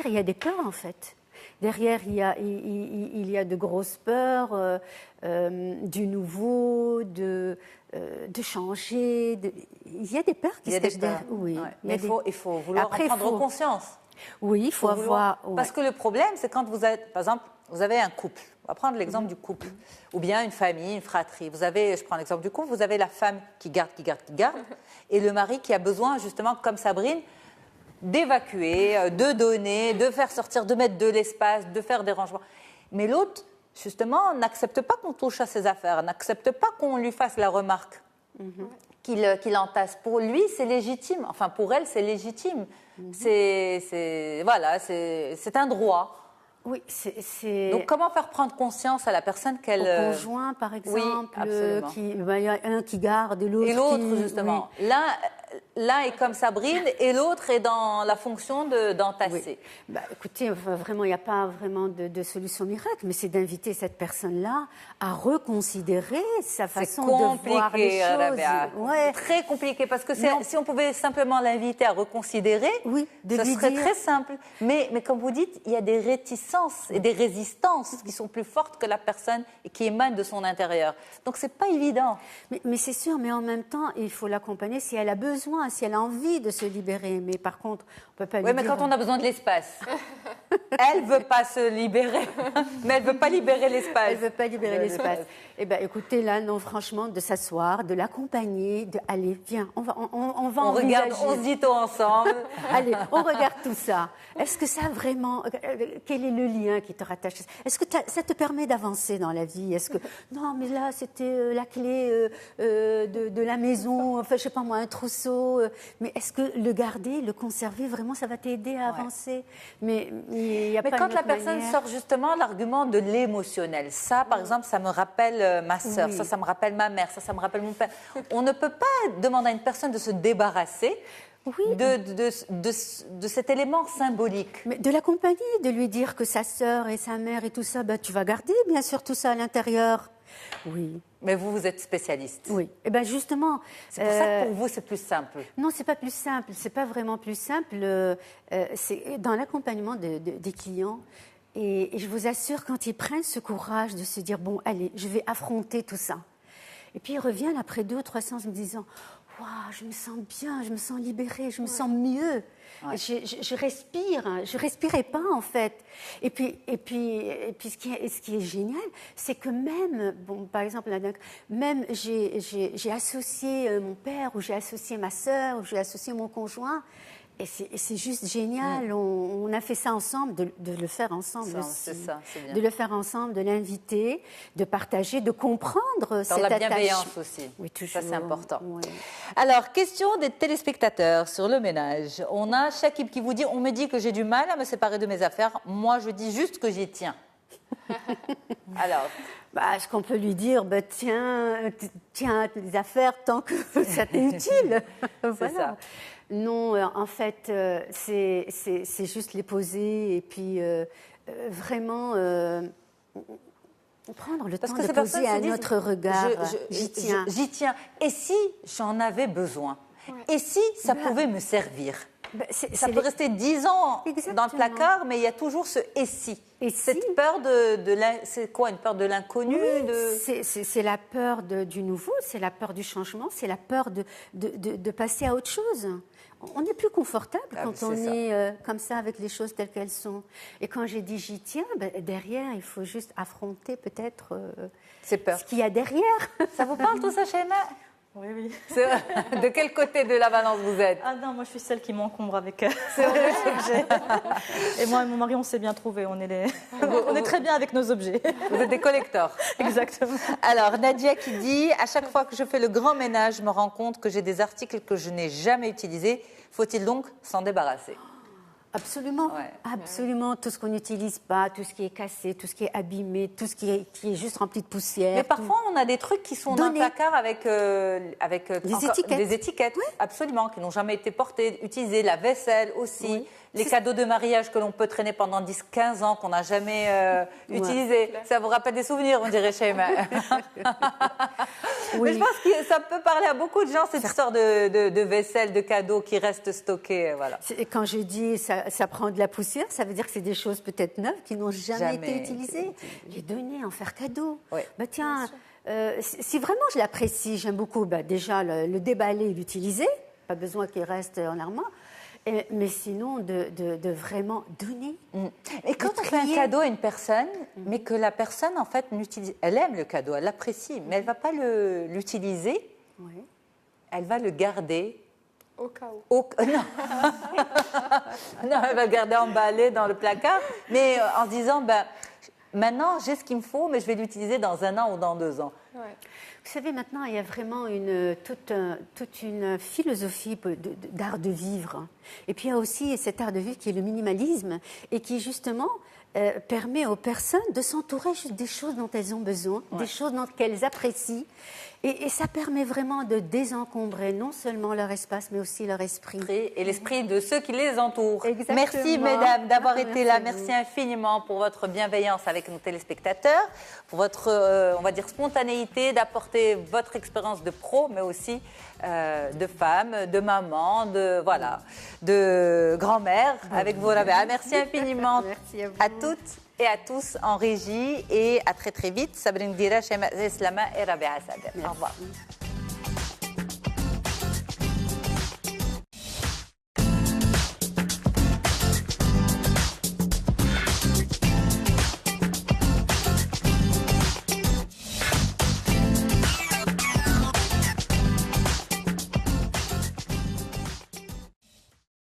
il y a des peurs, en fait. Derrière, il y a de grosses peurs, du nouveau, de changer. Il y a des peurs qui se cachent derrière. Oui, mais il faut vouloir en prendre conscience. Oui, il faut avoir... Parce que le problème, c'est quand vous êtes, par exemple, vous avez un couple. On va prendre l'exemple du couple, ou bien une famille, une fratrie. Vous avez, je prends l'exemple du couple, vous avez la femme qui garde, et le mari qui a besoin, justement, comme Sabrine, d'évacuer, de donner, de faire sortir, de mettre de l'espace, de faire des rangements. Mais l'autre, justement, n'accepte pas qu'on touche à ses affaires, n'accepte pas qu'on lui fasse la remarque qu'il entasse. Pour lui, c'est légitime. Enfin, pour elle, c'est légitime. Voilà, c'est un droit. Oui, c'est... Donc, comment faire prendre conscience à la personne qu'elle... Au conjoint, par exemple, il y a un qui garde, l'autre et l'autre, qui... justement. Oui. L'un est comme Sabrine et l'autre est dans la fonction d'entasser. Oui. Écoutez, vraiment, il n'y a pas vraiment de solution miracle, mais c'est d'inviter cette personne-là à reconsidérer sa façon de voir les choses. C'est très compliqué, parce que si on pouvait simplement l'inviter à reconsidérer, ça serait très simple. Mais comme vous dites, il y a des réticences et des résistances qui sont plus fortes que la personne et qui émanent de son intérieur. Donc, ce n'est pas évident. Mais c'est sûr, mais en même temps, il faut l'accompagner si elle a besoin, si elle a envie de se libérer. Mais par contre, on ne peut pas lui dire... Oui, mais quand on a besoin de l'espace, elle ne veut pas se libérer, mais elle ne veut pas libérer l'espace. Elle ne veut pas libérer l'espace. Eh bien, écoutez, là, non, franchement, de s'asseoir, de l'accompagner, allez, viens, on va regarde, on se dit tout ensemble. Allez, on regarde tout ça. Est-ce que ça vraiment... Quel est le lien qui te rattache? Est-ce que ça te permet d'avancer dans la vie? Est-ce que... Non, mais là, c'était la clé de la maison, enfin, je ne sais pas moi, un trousseau. Mais est-ce que le garder, le conserver, vraiment, ça va t'aider à avancer? Mais quand la personne sort justement l'argument de l'émotionnel, ça, par exemple, ça me rappelle ma sœur, ça me rappelle ma mère, ça me rappelle mon père. On ne peut pas demander à une personne de se débarrasser de cet élément symbolique. Mais de l'accompagner, de lui dire que sa sœur et sa mère et tout ça, tu vas garder bien sûr tout ça à l'intérieur. Oui. Mais vous êtes spécialiste. Oui. Et bien justement... C'est pour ça que pour vous, c'est plus simple. Non, c'est pas plus simple. C'est pas vraiment plus simple. C'est dans l'accompagnement des clients. Et je vous assure, quand ils prennent ce courage de se dire, bon, allez, je vais affronter tout ça. Et puis ils reviennent après 2 ou 3 séances en me disant, waouh, je me sens bien, je me sens libérée, je me sens mieux. Ouais. Je respire, je respirais pas en fait. Et puis ce qui est génial, c'est que même, bon, par exemple, même j'ai associé mon père, ou j'ai associé ma sœur, ou j'ai associé mon conjoint. Et c'est juste génial. On a fait ça ensemble, de le faire ensemble aussi. C'est ça, c'est bien. De le faire ensemble, de l'inviter, de partager, de comprendre cette attache. Dans la bienveillance aussi. Oui, toujours. Ça, c'est important. Oui. Alors, question des téléspectateurs sur le ménage. On a Shakib qui vous dit, on me dit que j'ai du mal à me séparer de mes affaires. Moi, je dis juste que j'y tiens. Alors... ce qu'on peut lui dire, tiens à tes affaires tant que ça t'est utile. Voilà. Ça. Non, en fait, c'est juste les poser et puis vraiment prendre le temps de poser un autre regard. J'y tiens. J'y tiens. Et si j'en avais besoin? Et si ça pouvait me servir? Ça peut rester 10 ans dans le placard, mais il y a toujours ce « et si ». Cette peur c'est quoi, une peur de l'inconnu? C'est la peur du nouveau, c'est la peur du changement, c'est la peur de passer à autre chose. On est plus confortable quand on est comme ça avec les choses telles qu'elles sont. Et quand j'ai dit j'y tiens, derrière, il faut juste affronter peut-être ce qu'il y a derrière. Ça vous parle tout ça, Shaima? Oui. De quel côté de la balance vous êtes? Ah non, moi je suis celle qui m'encombre avec ces objets. Et moi et mon mari, on s'est bien trouvés. On est très bien avec nos objets. Vous êtes des collecteurs. Exactement. Alors, Nadia qui dit, à chaque fois que je fais le grand ménage, je me rends compte que j'ai des articles que je n'ai jamais utilisés. Faut-il donc s'en débarrasser? Absolument, absolument. Tout ce qu'on n'utilise pas, tout ce qui est cassé, tout ce qui est abîmé, tout ce qui est juste rempli de poussière. Mais parfois, on a des trucs qui sont dans le placard avec des étiquettes. Oui. Absolument, qui n'ont jamais été portées, utilisées. La vaisselle aussi. Oui. Les cadeaux de mariage que l'on peut traîner pendant 10-15 ans, qu'on n'a jamais utilisés. Ça vous rappelle des souvenirs, on dirait, Shaima. Mais je pense que ça peut parler à beaucoup de gens, cette histoire de vaisselle, de cadeaux qui restent stockés. Voilà. Quand je dis ça prend de la poussière, ça veut dire que c'est des choses peut-être neuves qui n'ont jamais été utilisées. Les donner, en faire cadeau. Oui. Tiens, si vraiment je l'apprécie, j'aime beaucoup déjà le déballer et l'utiliser. Pas besoin qu'il reste en armoire. Mais sinon, de vraiment donner. Et quand on fait un trier. cadeau à une personne, mais que la personne, en fait, elle aime le cadeau, elle l'apprécie, mais elle ne va pas l'utiliser, Oui. elle va le garder. Au cas où. Non. Non, elle va le garder emballé dans le placard, mais en se disant, ben, maintenant, j'ai ce qu'il me faut, mais je vais l'utiliser dans 1 an ou dans 2 ans. Ouais. Vous savez, maintenant, il y a vraiment toute une philosophie d'art de vivre. Et puis, il y a aussi cet art de vivre qui est le minimalisme et qui, justement, permet aux personnes de s'entourer juste des choses dont elles ont besoin, des choses qu'elles apprécient. Et ça permet vraiment de désencombrer non seulement leur espace, mais aussi leur esprit. Et l'esprit de ceux qui les entourent. Exactement. Merci, mesdames, d'avoir été là. Merci à vous. Merci infiniment pour votre bienveillance avec nos téléspectateurs, pour votre, on va dire, spontanéité, d'apporter votre expérience de pro, mais aussi de femme, de maman, de grand-mère avec vous, Rabea. Merci infiniment Merci à vous. à toutes et à tous en régie et à très très vite. Sabrine Dira, Shema Islama et Rabea Sader. Au revoir.